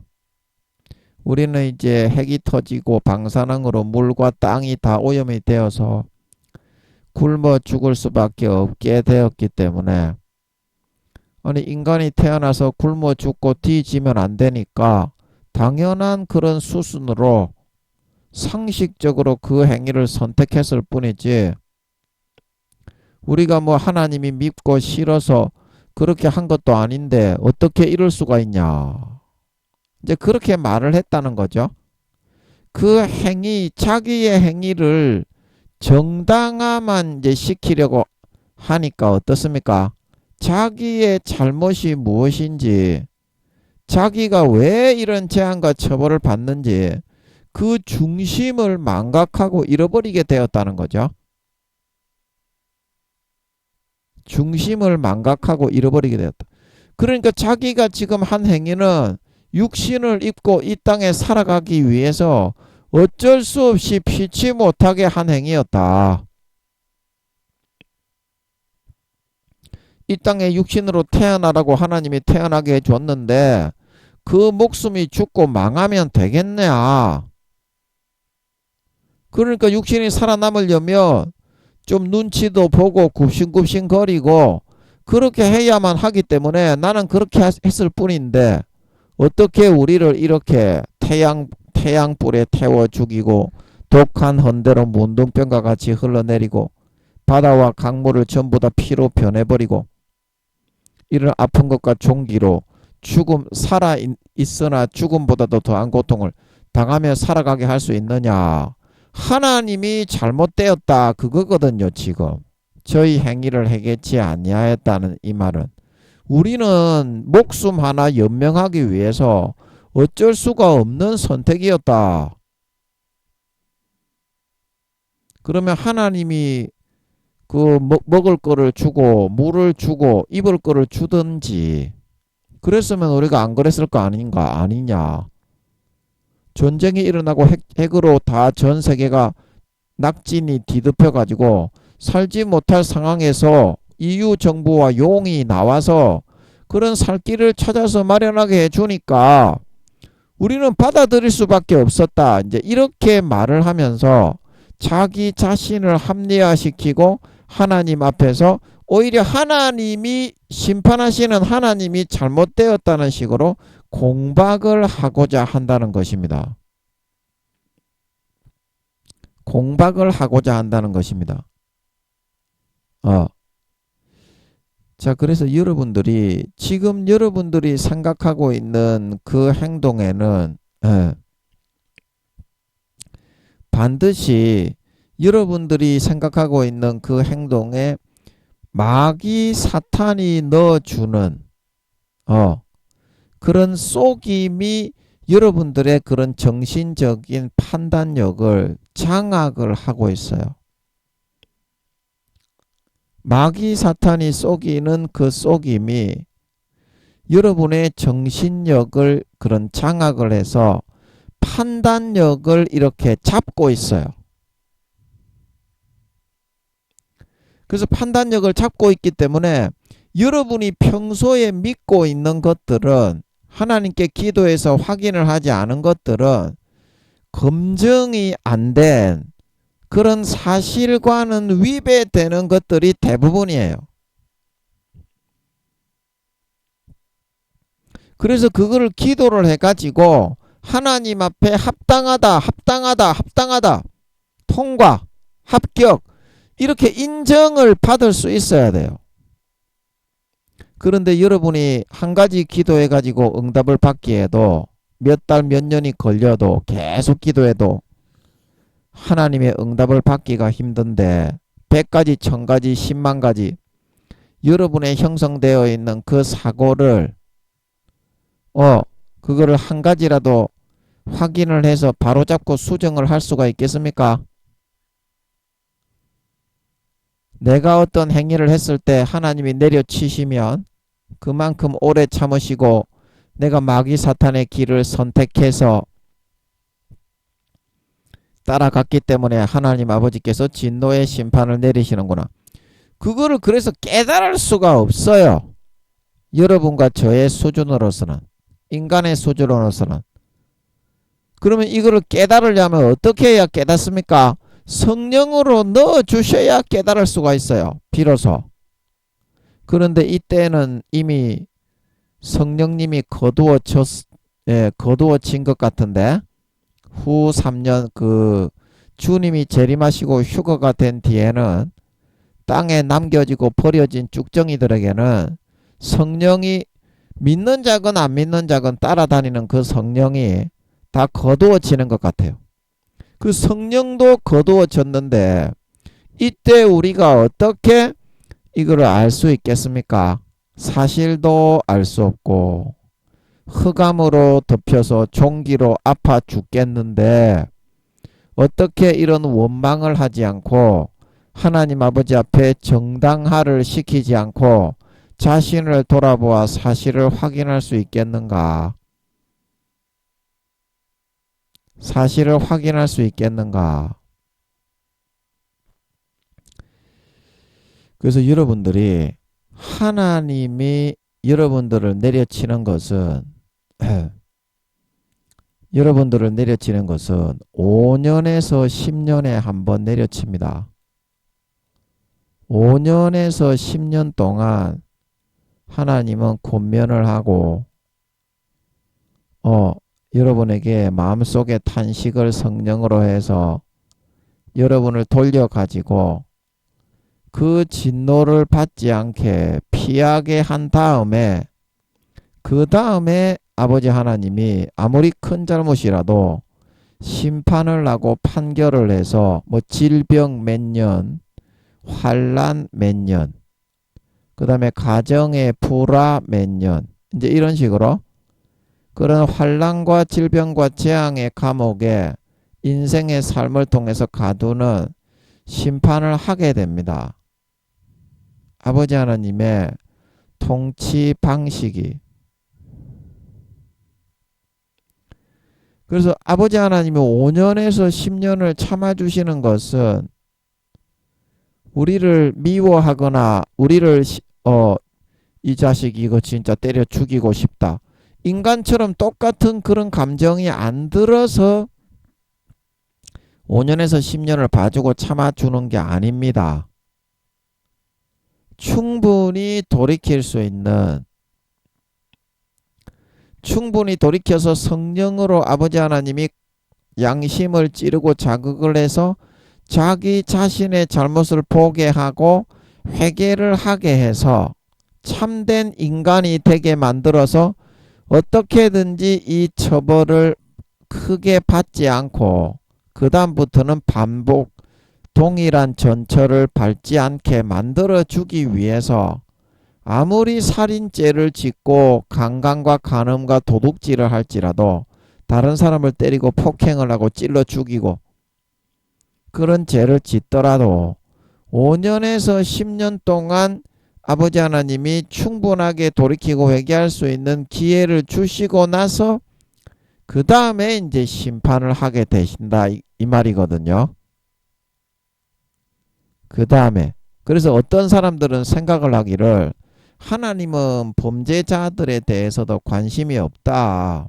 A: 우리는 이제 핵이 터지고 방사능으로 물과 땅이 다 오염이 되어서 굶어 죽을 수밖에 없게 되었기 때문에 아니 인간이 태어나서 굶어 죽고 뒤지면 안 되니까 당연한 그런 수순으로 상식적으로 그 행위를 선택했을 뿐이지 우리가 뭐 하나님이 밉고 싫어서 그렇게 한 것도 아닌데 어떻게 이럴 수가 있냐. 이제 그렇게 말을 했다는 거죠. 그 행위, 자기의 행위를 정당화만 이제 시키려고 하니까 어떻습니까? 자기의 잘못이 무엇인지, 자기가 왜 이런 재앙과 처벌을 받는지 그 중심을 망각하고 잃어버리게 되었다는 거죠. 중심을 망각하고 잃어버리게 되었다. 그러니까 자기가 지금 한 행위는 육신을 입고 이 땅에 살아가기 위해서 어쩔 수 없이 피치 못하게 한 행위였다. 이 땅에 육신으로 태어나라고 하나님이 태어나게 해줬는데 그 목숨이 죽고 망하면 되겠냐. 그러니까 육신이 살아남으려면 좀 눈치도 보고 굽신굽신 거리고 그렇게 해야만 하기 때문에 나는 그렇게 했을 뿐인데 어떻게 우리를 이렇게 태양불에 태워 죽이고 독한 헌대로 문둥병과 같이 흘러내리고 바다와 강물을 전부 다 피로 변해버리고 이런 아픈 것과 종기로 죽음 살아있으나 죽음보다도 더한 고통을 당하며 살아가게 할 수 있느냐. 하나님이 잘못되었다 그거거든요. 지금 저희 행위를 회개치 아니하였다는 이 말은 우리는 목숨 하나 연명하기 위해서 어쩔 수가 없는 선택이었다. 그러면 하나님이 그 먹을 거를 주고 물을 주고 입을 거를 주든지 그랬으면 우리가 안 그랬을 거 아니냐. 전쟁이 일어나고 핵으로 다 전 세계가 낙진이 뒤덮여 가지고 살지 못할 상황에서 EU 정부와 용이 나와서 그런 살 길을 찾아서 마련하게 해주니까 우리는 받아들일 수밖에 없었다. 이제 이렇게 말을 하면서 자기 자신을 합리화시키고 하나님 앞에서 오히려 하나님이 심판하시는 하나님이 잘못되었다는 식으로 공박을 하고자 한다는 것입니다. 공박을 하고자 한다는 것입니다. 자, 그래서 여러분들이 지금 여러분들이 생각하고 있는 그 행동에는 반드시 여러분들이 생각하고 있는 그 행동에 마귀 사탄이 넣어주는 그런 속임이 여러분들의 그런 정신적인 판단력을 장악을 하고 있어요. 마귀 사탄이 속이는 그 속임이 여러분의 정신력을 그런 장악을 해서 판단력을 이렇게 잡고 있어요. 그래서 판단력을 잡고 있기 때문에 여러분이 평소에 믿고 있는 것들은 하나님께 기도해서 확인을 하지 않은 것들은 검증이 안 된 그런 사실과는 위배되는 것들이 대부분이에요. 그래서 그거를 기도를 해가지고 하나님 앞에 합당하다, 통과, 합격 이렇게 인정을 받을 수 있어야 돼요. 그런데 여러분이 한 가지 기도해가지고 응답을 받기에도 몇 달, 몇 년이 걸려도 계속 기도해도 하나님의 응답을 받기가 힘든데 100가지, 1000가지, 10만 가지 여러분의 형성되어 있는 그 사고를 그거를 한 가지라도 확인을 해서 바로잡고 수정을 할 수가 있겠습니까? 내가 어떤 행위를 했을 때 하나님이 내려치시면 그만큼 오래 참으시고 내가 마귀 사탄의 길을 선택해서 따라갔기 때문에 하나님 아버지께서 진노의 심판을 내리시는구나. 그거를 그래서 깨달을 수가 없어요. 여러분과 저의 수준으로서는, 인간의 수준으로서는. 그러면 이거를 깨달으려면 어떻게 해야 깨닫습니까? 성령으로 넣어주셔야 깨달을 수가 있어요. 비로소. 그런데 이때는 이미 성령님이 거두어진 것 같은데 후 3년 주님이 재림하시고 휴거가 된 뒤에는 땅에 남겨지고 버려진 쭉정이들에게는 성령이 믿는 자건 안 믿는 자건 따라다니는 그 성령이 다 거두어지는 것 같아요. 그 성령도 거두어졌는데 이때 우리가 어떻게 이거를 알 수 있겠습니까? 사실도 알 수 없고 흑암으로 덮여서 종기로 아파 죽겠는데 어떻게 이런 원망을 하지 않고 하나님 아버지 앞에 정당화를 시키지 않고 자신을 돌아보아 사실을 확인할 수 있겠는가? 사실을 확인할 수 있겠는가? 그래서 여러분들이 하나님이 여러분들을 내려치는 것은 5년에서 10년에 한 번 내려칩니다. 5년에서 10년 동안 하나님은 권면을 하고 여러분에게 마음속에 탄식을 성령으로 해서 여러분을 돌려가지고 그 진노를 받지 않게 피하게 한 다음에 그 다음에 아버지 하나님이 아무리 큰 잘못이라도 심판을 하고 판결을 해서 질병 몇 년, 환난 몇 년, 그 다음에 가정의 불화 몇 년, 이제 이런 식으로 그런 환난과 질병과 재앙의 감옥에 인생의 삶을 통해서 가두는 심판을 하게 됩니다. 아버지 하나님의 통치 방식이. 그래서 아버지 하나님이 5년에서 10년을 참아주시는 것은 우리를 미워하거나 우리를 이 자식 이거 진짜 때려 죽이고 싶다. 인간처럼 똑같은 그런 감정이 안 들어서 5년에서 10년을 봐주고 참아주는 게 아닙니다. 충분히 돌이킬 수 있는, 충분히 돌이켜서 성령으로 아버지 하나님이 양심을 찌르고 자극을 해서 자기 자신의 잘못을 보게 하고 회개를 하게 해서 참된 인간이 되게 만들어서 어떻게든지 이 처벌을 크게 받지 않고 그 다음부터는 반복 동일한 전철을 밟지 않게 만들어주기 위해서 아무리 살인죄를 짓고 강간과 간음과 도둑질을 할지라도 다른 사람을 때리고 폭행을 하고 찔러 죽이고 그런 죄를 짓더라도 5년에서 10년 동안 아버지 하나님이 충분하게 돌이키고 회개할 수 있는 기회를 주시고 나서 그 다음에 이제 심판을 하게 되신다 이 말이거든요. 그 다음에 그래서 어떤 사람들은 생각을 하기를 하나님은 범죄자들에 대해서도 관심이 없다.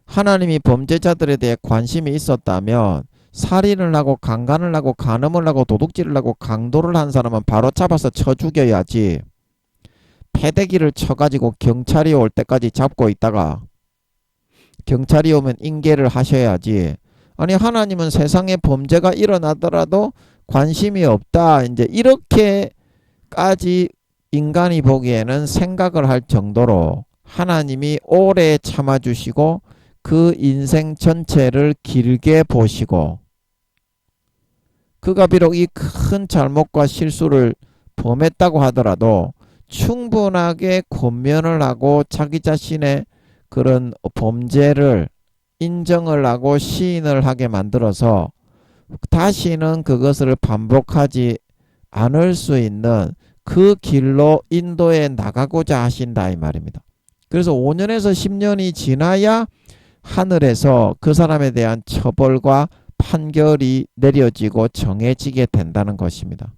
A: 하나님이 범죄자들에 대해 관심이 있었다면 살인을 하고 강간을 하고 간음을 하고 도둑질을 하고 강도를 한 사람은 바로 잡아서 쳐 죽여야지. 패대기를 쳐가지고 경찰이 올 때까지 잡고 있다가 경찰이 오면 인계를 하셔야지. 아니 하나님은 세상에 범죄가 일어나더라도 관심이 없다. 이제 이렇게까지 인간이 보기에는 생각을 할 정도로 하나님이 오래 참아주시고 그 인생 전체를 길게 보시고 그가 비록 이 큰 잘못과 실수를 범했다고 하더라도 충분하게 권면을 하고 자기 자신의 그런 범죄를 인정을 하고 시인을 하게 만들어서 다시는 그것을 반복하지 않을 수 있는 그 길로 인도해 나가고자 하신다 이 말입니다. 그래서 5년에서 10년이 지나야 하늘에서 그 사람에 대한 처벌과 판결이 내려지고 정해지게 된다는 것입니다.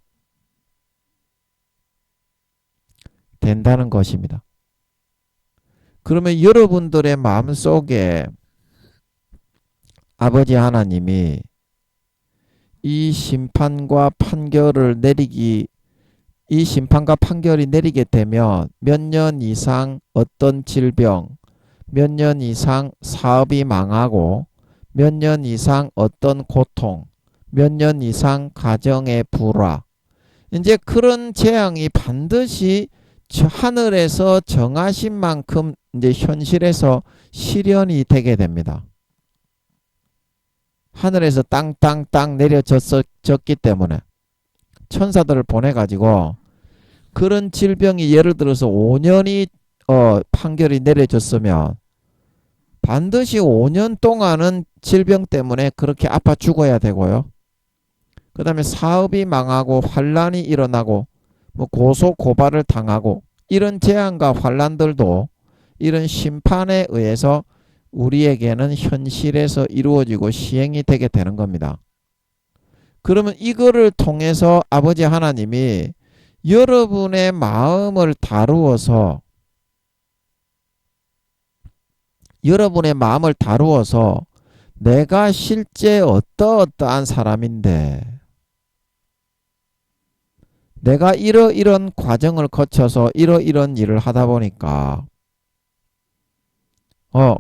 A: 그러면 여러분들의 마음속에 아버지 하나님이 이 심판과 판결을 이 심판과 판결이 내리게 되면 몇 년 이상 어떤 질병, 몇 년 이상 사업이 망하고 몇 년 이상 어떤 고통, 몇 년 이상 가정의 불화, 이제 그런 재앙이 반드시 하늘에서 정하신 만큼 이제 현실에서 실현이 되게 됩니다. 하늘에서 땅땅땅 내려졌기 때문에 천사들을 보내가지고 그런 질병이 예를 들어서 5년이 판결이 내려졌으면 반드시 5년 동안은 질병 때문에 그렇게 아파 죽어야 되고요. 그 다음에 사업이 망하고 환란이 일어나고 뭐 고소 고발을 당하고 이런 재앙과 환란들도 이런 심판에 의해서 우리에게는 현실에서 이루어지고 시행이 되게 되는 겁니다. 그러면 이거를 통해서 아버지 하나님이 여러분의 마음을 다루어서 내가 실제 어떠한 사람인데 내가 이런 과정을 거쳐서 이런 일을 하다 보니까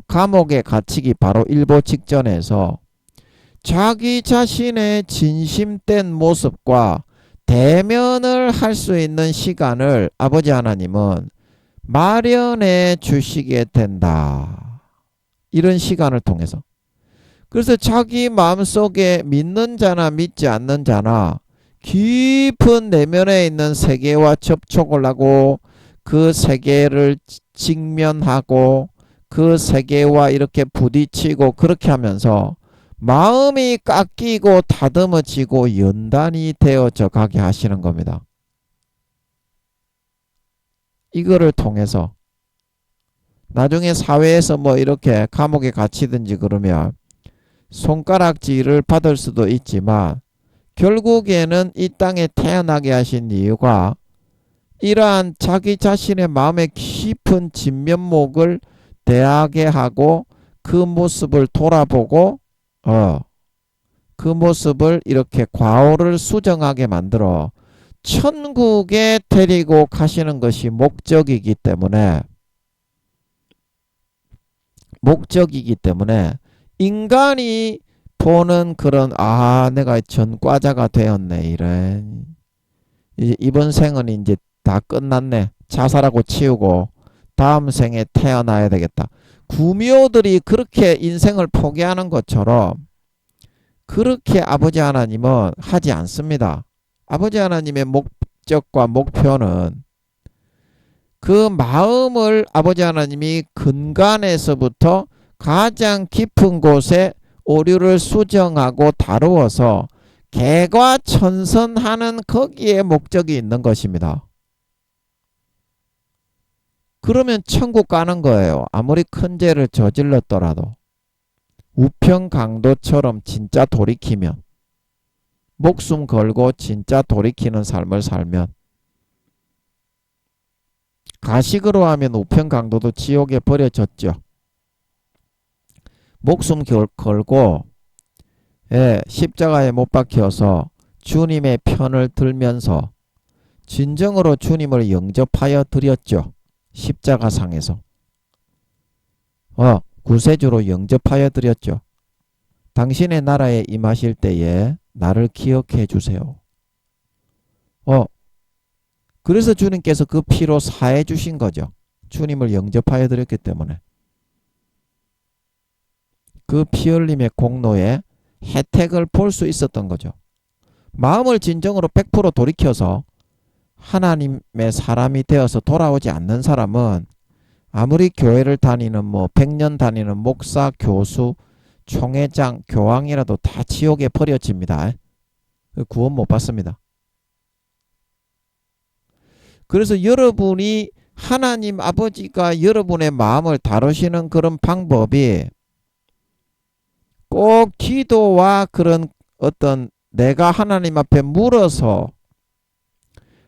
A: 감옥에 갇히기 바로 일보 직전에서 자기 자신의 진심된 모습과 대면을 할 수 있는 시간을 아버지 하나님은 마련해 주시게 된다. 이런 시간을 통해서. 그래서 자기 마음속에 믿는 자나 믿지 않는 자나 깊은 내면에 있는 세계와 접촉을 하고 그 세계를 직면하고 그 세계와 이렇게 부딪히고 그렇게 하면서 마음이 깎이고 다듬어지고 연단이 되어져 가게 하시는 겁니다. 이거를 통해서 나중에 사회에서 뭐 이렇게 감옥에 갇히든지 그러면 손가락질을 받을 수도 있지만 결국에는 이 땅에 태어나게 하신 이유가 이러한 자기 자신의 마음의 깊은 진면목을 대하게 하고 그 모습을 돌아보고 그 모습을 이렇게 과오를 수정하게 만들어 천국에 데리고 가시는 것이 목적이기 때문에 인간이 보는 그런 내가 전과자가 되었네 이런 이번 생은 이제 다 끝났네 자살하고 치우고 다음 생에 태어나야 되겠다. 구미호들이 그렇게 인생을 포기하는 것처럼 그렇게 아버지 하나님은 하지 않습니다. 아버지 하나님의 목적과 목표는 그 마음을 아버지 하나님이 근간에서부터 가장 깊은 곳에 오류를 수정하고 다루어서 개과천선하는 거기에 목적이 있는 것입니다. 그러면 천국 가는 거예요. 아무리 큰 죄를 저질렀더라도 우평강도처럼 진짜 돌이키면 목숨 걸고 진짜 돌이키는 삶을 살면 가식으로 하면 우평강도도 지옥에 버려졌죠. 목숨 걸고 십자가에 못 박혀서 주님의 편을 들면서 진정으로 주님을 영접하여 드렸죠. 십자가상에서 구세주로 영접하여 드렸죠. 당신의 나라에 임하실 때에 나를 기억해 주세요. 그래서 주님께서 그 피로 사해 주신 거죠. 주님을 영접하여 드렸기 때문에. 그 피 흘림의 공로에 혜택을 볼 수 있었던 거죠. 마음을 진정으로 100% 돌이켜서 하나님의 사람이 되어서 돌아오지 않는 사람은 아무리 교회를 다니는 100년 다니는 목사, 교수, 총회장, 교황이라도 다 지옥에 버려집니다. 구원 못 받습니다. 그래서 여러분이 하나님 아버지가 여러분의 마음을 다루시는 그런 방법이 꼭 기도와 그런 어떤 내가 하나님 앞에 물어서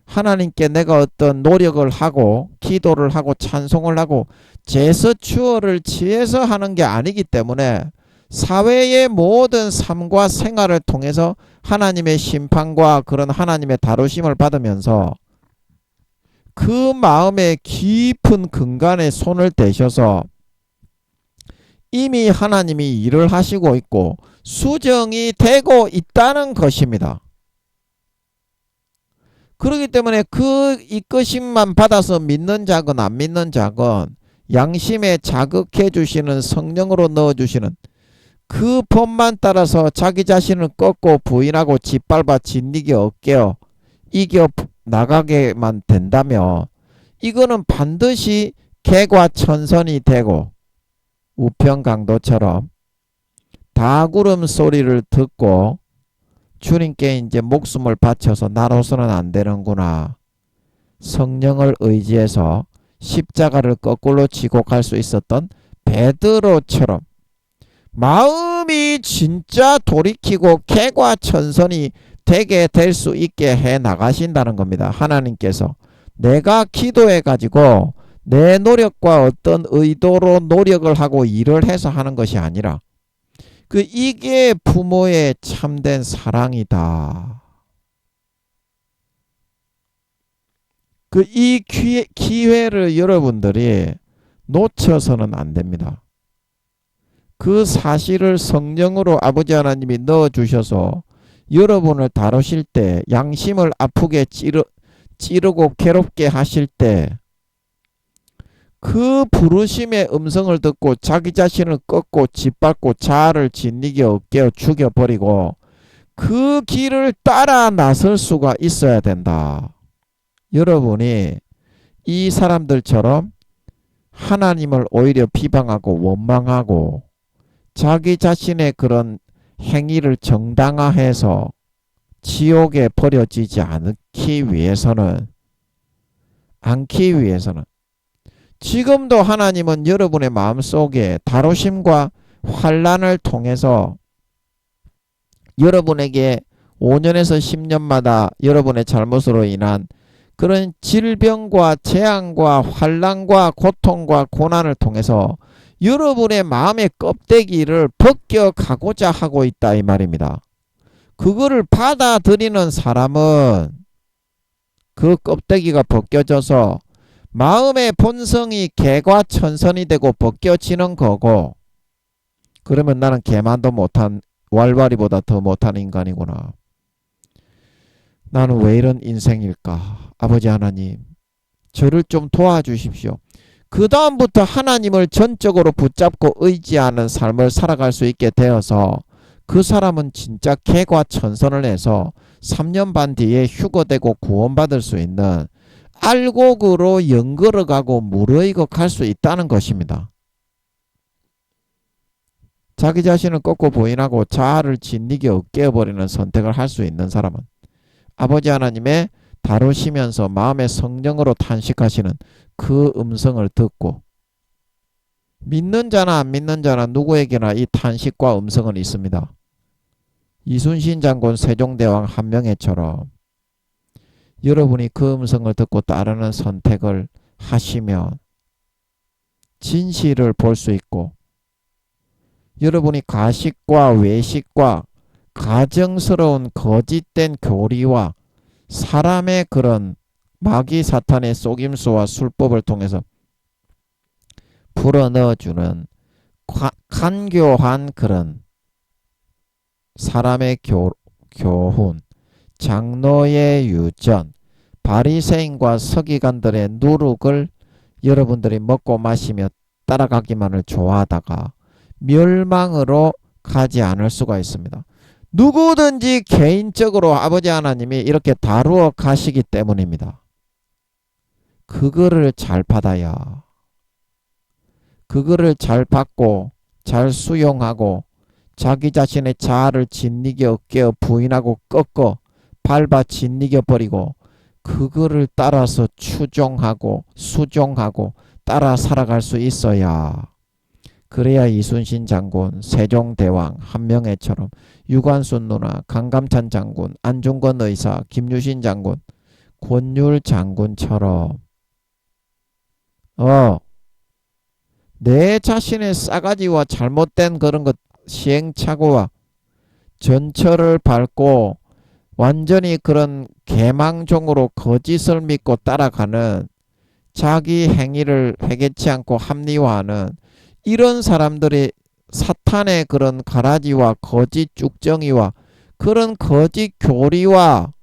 A: 하나님께 내가 어떤 노력을 하고 기도를 하고 찬송을 하고 제스처를 취해서 하는 게 아니기 때문에 사회의 모든 삶과 생활을 통해서 하나님의 심판과 그런 하나님의 다루심을 받으면서 그 마음의 깊은 근간에 손을 대셔서 이미 하나님이 일을 하시고 있고 수정이 되고 있다는 것입니다. 그렇기 때문에 그 이끄심만 받아서 믿는 자건 안 믿는 자건 양심에 자극해 주시는 성령으로 넣어주시는 그 법만 따라서 자기 자신을 꺾고 부인하고 짓밟아 진리게 어깨어 이겨 나가게만 된다면 이거는 반드시 개과천선이 되고 우평강도처럼 다구름 소리를 듣고 주님께 이제 목숨을 바쳐서 나로서는 안 되는구나. 성령을 의지해서 십자가를 거꾸로 지고 갈 수 있었던 베드로처럼 마음이 진짜 돌이키고 개과천선이 되게 될 수 있게 해 나가신다는 겁니다. 하나님께서 내가 기도해 가지고 내 노력과 어떤 의도로 노력을 하고 일을 해서 하는 것이 아니라 이게 부모의 참된 사랑이다. 이 기회를 여러분들이 놓쳐서는 안 됩니다. 그 사실을 성령으로 아버지 하나님이 넣어주셔서 여러분을 다루실 때 양심을 아프게 찌르고 괴롭게 하실 때 그 부르심의 음성을 듣고 자기 자신을 꺾고 짓밟고 자아를 짓이게 어깨어 죽여버리고 그 길을 따라 나설 수가 있어야 된다. 여러분이 이 사람들처럼 하나님을 오히려 비방하고 원망하고 자기 자신의 그런 행위를 정당화해서 지옥에 버려지지 않기 위해서는 지금도 하나님은 여러분의 마음속에 다루심과 환난을 통해서 여러분에게 5년에서 10년마다 여러분의 잘못으로 인한 그런 질병과 재앙과 환난과 고통과 고난을 통해서 여러분의 마음의 껍데기를 벗겨가고자 하고 있다 이 말입니다. 그거를 받아들이는 사람은 그 껍데기가 벗겨져서 마음의 본성이 개과 천선이 되고 벗겨지는 거고, 그러면 나는 개만도 못한, 왈왈이보다 더 못한 인간이구나. 나는 왜 이런 인생일까? 아버지 하나님, 저를 좀 도와주십시오. 그 다음부터 하나님을 전적으로 붙잡고 의지하는 삶을 살아갈 수 있게 되어서 그 사람은 진짜 개과 천선을 해서 3년 반 뒤에 휴거되고 구원받을 수 있는 알곡으로 연걸어가고 무르익어 갈 수 있다는 것입니다. 자기 자신을 꺾고 부인하고 자아를 짓이게 으깨어버리는 선택을 할 수 있는 사람은 아버지 하나님의 다루시면서 마음의 성령으로 탄식하시는 그 음성을 듣고, 믿는 자나 안 믿는 자나 누구에게나 이 탄식과 음성은 있습니다. 이순신 장군 세종대왕 한명회처럼 여러분이 그 음성을 듣고 따르는 선택을 하시면 진실을 볼 수 있고, 여러분이 가식과 외식과 가정스러운 거짓된 교리와 사람의 그런 마귀 사탄의 속임수와 술법을 통해서 불어넣어주는 간교한 그런 사람의 교훈, 장로의 유전, 바리새인과 서기관들의 누룩을 여러분들이 먹고 마시며 따라가기만을 좋아하다가 멸망으로 가지 않을 수가 있습니다. 누구든지 개인적으로 아버지 하나님이 이렇게 다루어 가시기 때문입니다. 그거를 잘 받아야, 그거를 잘 받고 잘 수용하고 자기 자신의 자아를 짓이겨 깨어 부인하고 꺾어 밟아 짓이겨 버리고 그거를 따라서 추종하고 수종하고 따라 살아갈 수 있어야, 그래야 이순신 장군, 세종대왕, 한명회처럼 유관순 누나, 강감찬 장군, 안중근 의사, 김유신 장군, 권율 장군처럼 내 자신의 싸가지와 잘못된 그런 것 시행착오와 전철을 밟고 완전히 그런 개망종으로 거짓을 믿고 따라가는, 자기 행위를 회개치 않고 합리화하는 이런 사람들이 사탄의 그런 가라지와 거짓 쭉정이와 그런 거짓 교리와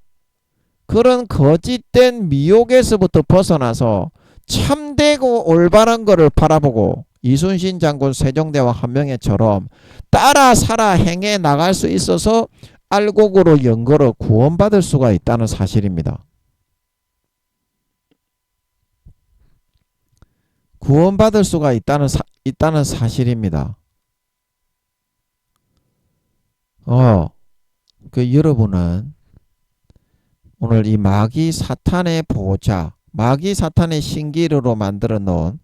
A: 그런 거짓된 미혹에서부터 벗어나서 참되고 올바른 거를 바라보고 이순신 장군, 세종대왕 한명회처럼 따라 살아 행해 나갈 수 있어서 알곡으로 연걸어 구원받을 수가 있다는 사실입니다. 구원받을 수가 있다는 사실입니다. 여러분은 오늘 이 마귀 사탄의 보호자, 마귀 사탄의 신기루로 만들어 놓은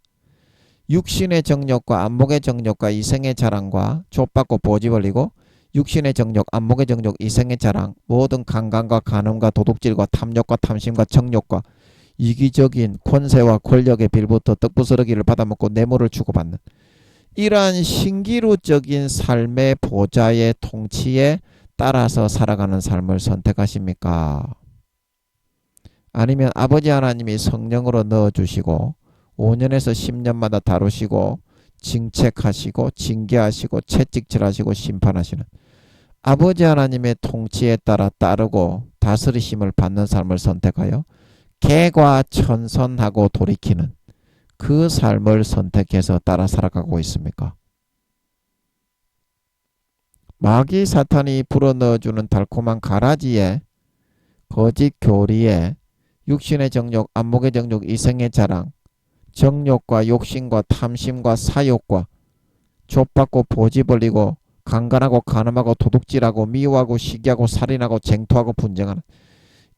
A: 육신의 정욕과 안목의 정욕과 이생의 자랑과 족받고 보지 벌리고 육신의 정욕, 안목의 정욕, 이생의 자랑, 모든 강간과 간음과 도둑질과 탐욕과 탐심과 정욕과 이기적인 권세와 권력의 빌부터 떡부스러기를 받아먹고 뇌물을 주고받는 이러한 신기루적인 삶의 보좌의 통치에 따라서 살아가는 삶을 선택하십니까? 아니면 아버지 하나님이 성령으로 넣어주시고 5년에서 10년마다 다루시고 징책하시고 징계하시고 채찍질하시고 심판하시는 아버지 하나님의 통치에 따라 따르고 다스리심을 받는 삶을 선택하여 개과 천선하고 돌이키는 그 삶을 선택해서 따라 살아가고 있습니까? 마귀 사탄이 불어넣어주는 달콤한 가라지에 거짓 교리에 육신의 정욕, 안목의 정욕, 이생의 자랑, 정욕과 욕심과 탐심과 사욕과 족받고 보지 벌리고 강간하고 간음하고 도둑질하고 미워하고 시기하고 살인하고 쟁투하고 분쟁하는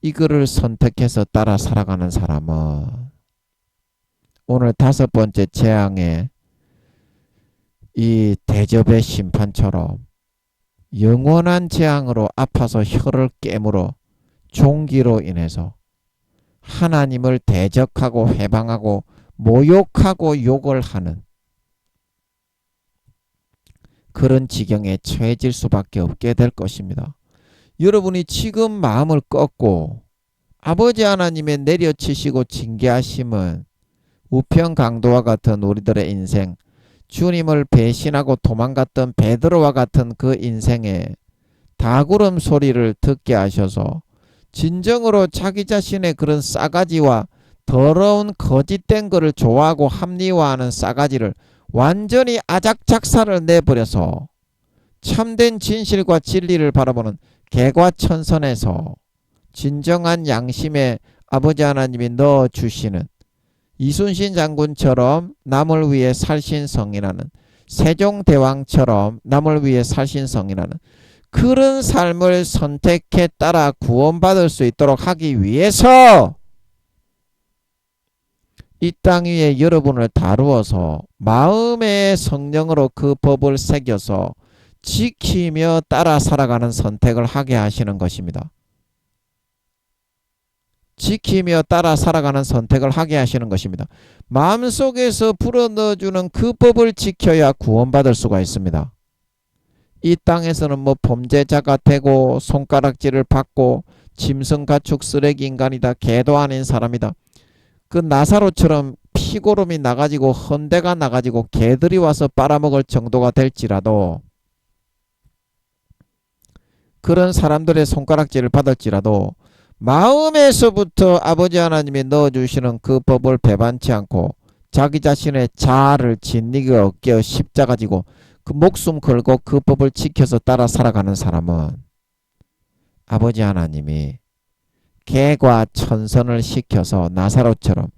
A: 이거를 선택해서 따라 살아가는 사람은 오늘 5번째 재앙의 이 대접의 심판처럼 영원한 재앙으로 아파서 혀를 깨물어 종기로 인해서 하나님을 대적하고 해방하고 모욕하고 욕을 하는 그런 지경에 처해질 수밖에 없게 될 것입니다. 여러분이 지금 마음을 꺾고 아버지 하나님의 내려치시고 징계하심은 우편 강도와 같은 우리들의 인생, 주님을 배신하고 도망갔던 베드로와 같은 그 인생에 다구름 소리를 듣게 하셔서 진정으로 자기 자신의 그런 싸가지와 더러운 거짓된 것을 좋아하고 합리화하는 싸가지를 완전히 아작작사를 내버려서 참된 진실과 진리를 바라보는 개과천선에서 진정한 양심에 아버지 하나님이 넣어주시는 이순신 장군처럼 남을 위해 살신성인하는, 세종대왕처럼 남을 위해 살신성인하는 그런 삶을 선택해 따라 구원받을 수 있도록 하기 위해서 이 땅 위에 여러분을 다루어서 마음의 성령으로 그 법을 새겨서 지키며 따라 살아가는 선택을 하게 하시는 것입니다. 지키며 따라 살아가는 선택을 하게 하시는 것입니다. 마음속에서 불어넣어주는 그 법을 지켜야 구원받을 수가 있습니다. 이 땅에서는 뭐 범죄자가 되고 손가락질을 받고 짐승가축 쓰레기 인간이다, 개도 아닌 사람이다, 그 나사로처럼 피고름이 나가지고 헌대가 나가지고 개들이 와서 빨아먹을 정도가 될지라도, 그런 사람들의 손가락질을 받을지라도 마음에서부터 아버지 하나님이 넣어주시는 그 법을 배반치 않고 자기 자신의 자아를 진리게 어깨어 십자가 지고 그 목숨 걸고 그 법을 지켜서 따라 살아가는 사람은 아버지 하나님이 개과 천선을 시켜서 나사로처럼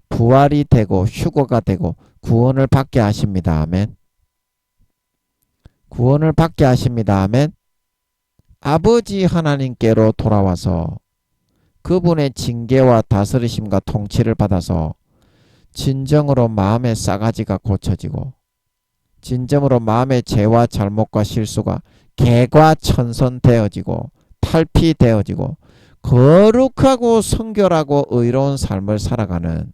A: 부활이 되고 휴거가 되고 구원을 받게 하십니다. 아멘. 구원을 받게 하십니다. 아멘. 아버지 하나님께로 돌아와서 그분의 징계와 다스리심과 통치를 받아서 진정으로 마음의 싸가지가 고쳐지고 진정으로 마음의 죄와 잘못과 실수가 개과천선되어지고 탈피되어지고 거룩하고 성결하고 의로운 삶을 살아가는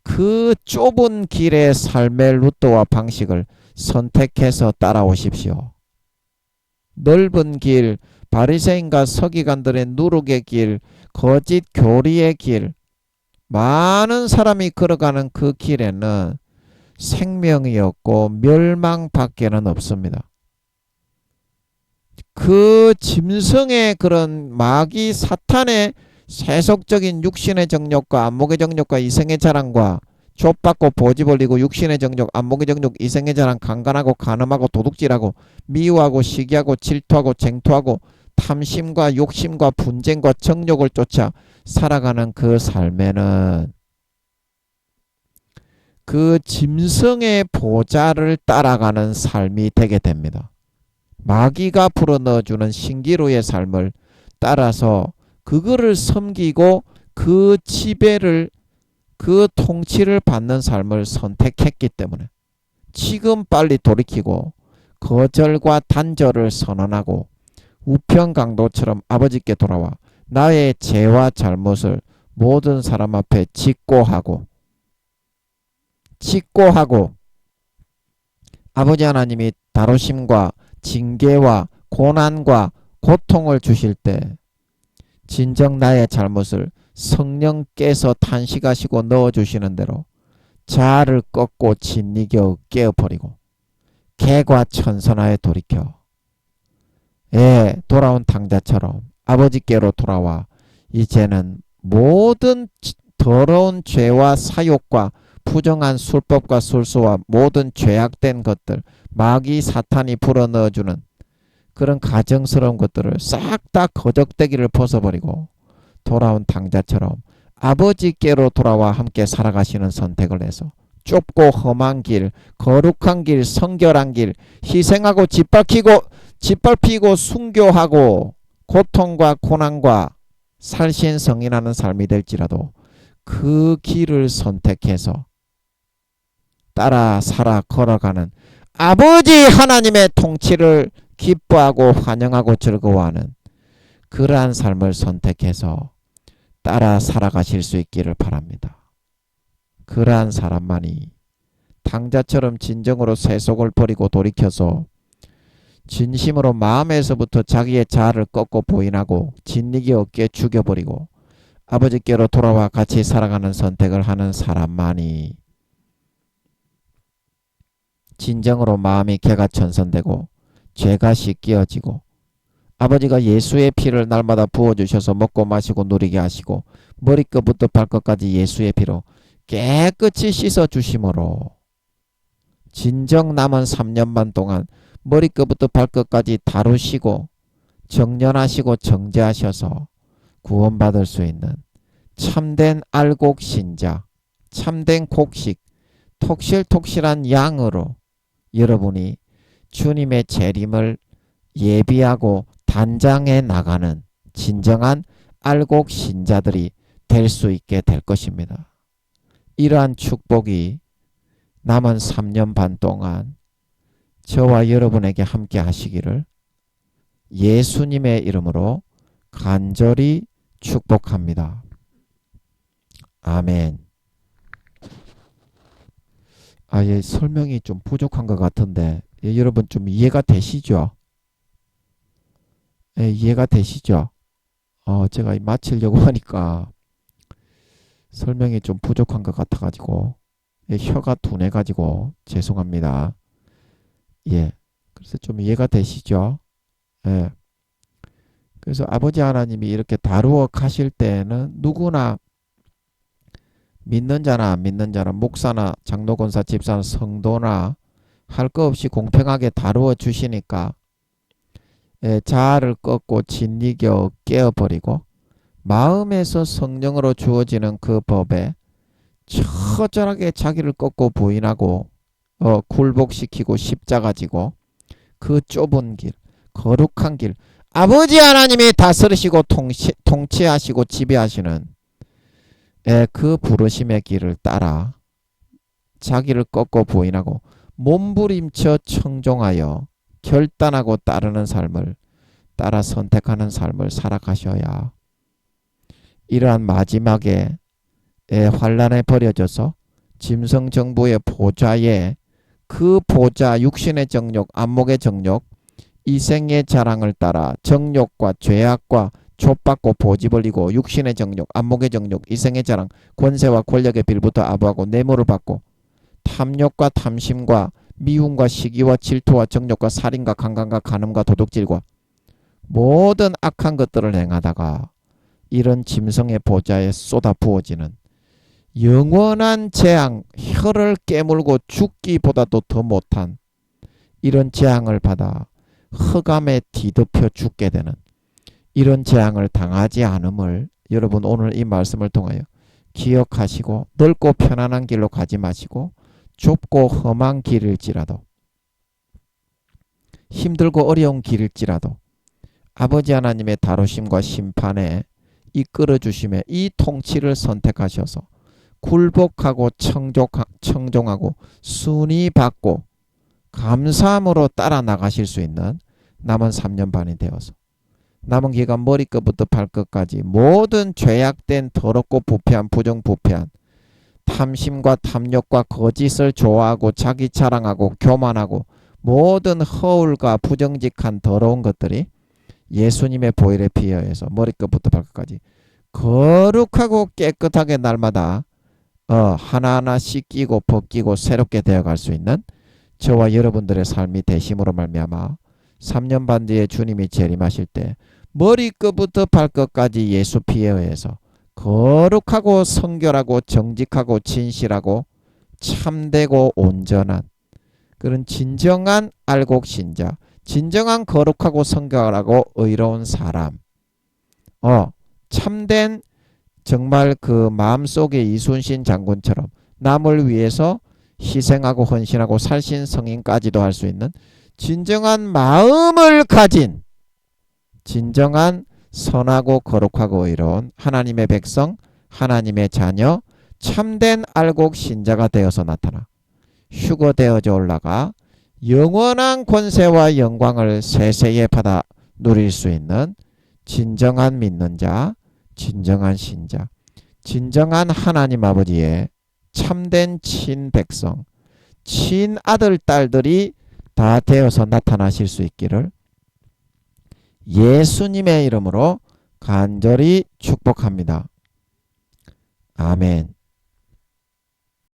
A: 그 좁은 길의 삶의 루트와 방식을 선택해서 따라오십시오. 넓은 길, 바리새인과 서기관들의 누룩의 길, 거짓 교리의 길, 많은 사람이 걸어가는 그 길에는 생명이 없고 멸망밖에는 없습니다. 그 짐승의 그런 마귀 사탄의 세속적인 육신의 정욕과 안목의 정욕과 이생의 자랑과 좁받고 보지 벌리고 육신의 정욕, 안목의 정욕, 이생의 자랑, 강간하고 간음하고 도둑질하고 미워하고 시기하고 질투하고 쟁투하고 탐심과 욕심과 분쟁과 정욕을 쫓아 살아가는 그 삶에는 그 짐승의 보좌를 따라가는 삶이 되게 됩니다. 마귀가 불어넣어주는 신기루의 삶을 따라서 그거를 섬기고 그 지배를, 그 통치를 받는 삶을 선택했기 때문에 지금 빨리 돌이키고 거절과 단절을 선언하고 우편강도처럼 아버지께 돌아와 나의 죄와 잘못을 모든 사람 앞에 직고하고 아버지 하나님이 다루심과 징계와 고난과 고통을 주실 때 진정 나의 잘못을 성령께서 탄식하시고 넣어주시는 대로 자아를 꺾고 진리겨 깨어버리고 개과천선하에 돌이켜 돌아온 탕자처럼 아버지께로 돌아와 이제는 모든 더러운 죄와 사욕과 부정한 술법과 술수와 모든 죄악된 것들, 마귀 사탄이 불어넣어주는 그런 가정스러운 것들을 싹 다 거적대기를 벗어버리고 돌아온 탕자처럼 아버지께로 돌아와 함께 살아가시는 선택을 해서 좁고 험한 길, 거룩한 길, 성결한 길, 희생하고 짓밟히고 순교하고 고통과 고난과 살신성인하는 삶이 될지라도 그 길을 선택해서 따라 살아 걸어가는 아버지 하나님의 통치를 기뻐하고 환영하고 즐거워하는 그러한 삶을 선택해서 따라 살아가실 수 있기를 바랍니다. 그러한 사람만이 탕자처럼 진정으로 세속을 버리고 돌이켜서 진심으로 마음에서부터 자기의 자아를 꺾고 보인하고 진리기 없게 죽여버리고 아버지께로 돌아와 같이 살아가는 선택을 하는 사람만이 진정으로 마음이 개가천선되고 죄가 씻겨지고 아버지가 예수의 피를 날마다 부어주셔서 먹고 마시고 누리게 하시고 머리끝부터 발끝까지 예수의 피로 깨끗이 씻어주심으로 진정 남은 3년 반 동안 머리끝부터 발끝까지 다루시고 정련하시고 정죄하셔서 구원받을 수 있는 참된 알곡신자, 참된 곡식, 톡실톡실한 양으로 여러분이 주님의 재림을 예비하고 단장해 나가는 진정한 알곡신자들이 될 수 있게 될 것입니다. 이러한 축복이 남은 3년 반 동안 저와 여러분에게 함께 하시기를 예수님의 이름으로 간절히 축복합니다. 아멘. 예, 설명이 좀 부족한 것 같은데 여러분 좀 이해가 되시죠? 이해가 되시죠? 제가 마치려고 하니까 설명이 좀 부족한 것 같아가지고 혀가 둔해가지고 죄송합니다. 그래서 좀 이해가 되시죠? 그래서 아버지 하나님이 이렇게 다루어 가실 때는 누구나 믿는 자나 안 믿는 자나 목사나 장로권사 집사나 성도나 할 거 없이 공평하게 다루어 주시니까 자아를 꺾고 진리겨 깨어버리고 마음에서 성령으로 주어지는 그 법에 처절하게 자기를 꺾고 부인하고 굴복시키고 십자가 지고 그 좁은 길, 거룩한 길, 아버지 하나님이 다스리시고 통치하시고 지배하시는 그 부르심의 길을 따라 자기를 꺾고 부인하고 몸부림쳐 청종하여 결단하고 따르는 삶을 따라 선택하는 삶을 살아가셔야 이러한 마지막에 환란에 버려져서 짐승정부의 보좌에 그 보좌 육신의 정욕, 안목의 정욕, 이생의 자랑을 따라 정욕과 죄악과 족받고 보집을리고 육신의 정욕, 안목의 정욕, 이생의 자랑, 권세와 권력의 빌부터 아부하고 뇌물을 받고 탐욕과 탐심과 미움과 시기와 질투와 정욕과 살인과 강간과 간음과 도둑질과 모든 악한 것들을 행하다가 이런 짐승의 보좌에 쏟아 부어지는 영원한 재앙, 혀를 깨물고 죽기보다도 더 못한 이런 재앙을 받아 흑암에 뒤덮여 죽게 되는 이런 재앙을 당하지 않음을 여러분 오늘 이 말씀을 통하여 기억하시고 넓고 편안한 길로 가지 마시고 좁고 험한 길일지라도 힘들고 어려운 길일지라도 아버지 하나님의 다루심과 심판에 이끌어 주심에 이 통치를 선택하셔서 굴복하고 청종하고 순위 받고 감사함으로 따라 나가실 수 있는 남은 3년 반이 되어서 남은 기간 머리끝부터 발끝까지 모든 죄악된 더럽고 부패한 부정부패한 탐심과 탐욕과 거짓을 좋아하고 자기 자랑하고 교만하고 모든 허울과 부정직한 더러운 것들이 예수님의 보혈의 피에 의해서 머리끝부터 발끝까지 거룩하고 깨끗하게 날마다 하나하나 씻기고 벗기고 새롭게 되어갈 수 있는 저와 여러분들의 삶이 되심으로 말미암아 3년 반 뒤에 주님이 재림하실 때 머리끝부터 발끝까지 예수 피에 의해서 거룩하고 성결하고 정직하고 진실하고 참되고 온전한 그런 진정한 알곡신자, 진정한 거룩하고 성결하고 의로운 사람, 참된 정말 그 마음속의 이순신 장군처럼 남을 위해서 희생하고 헌신하고 살신성인까지도 할 수 있는 진정한 마음을 가진 진정한 선하고 거룩하고 의로운 하나님의 백성, 하나님의 자녀, 참된 알곡 신자가 되어서 나타나 휴거되어져 올라가 영원한 권세와 영광을 세세에 받아 누릴 수 있는 진정한 믿는 자, 진정한 신자, 진정한 하나님 아버지의 참된 친백성, 친아들, 딸들이 다 되어서 나타나실 수 있기를 예수님의 이름으로 간절히 축복합니다. 아멘.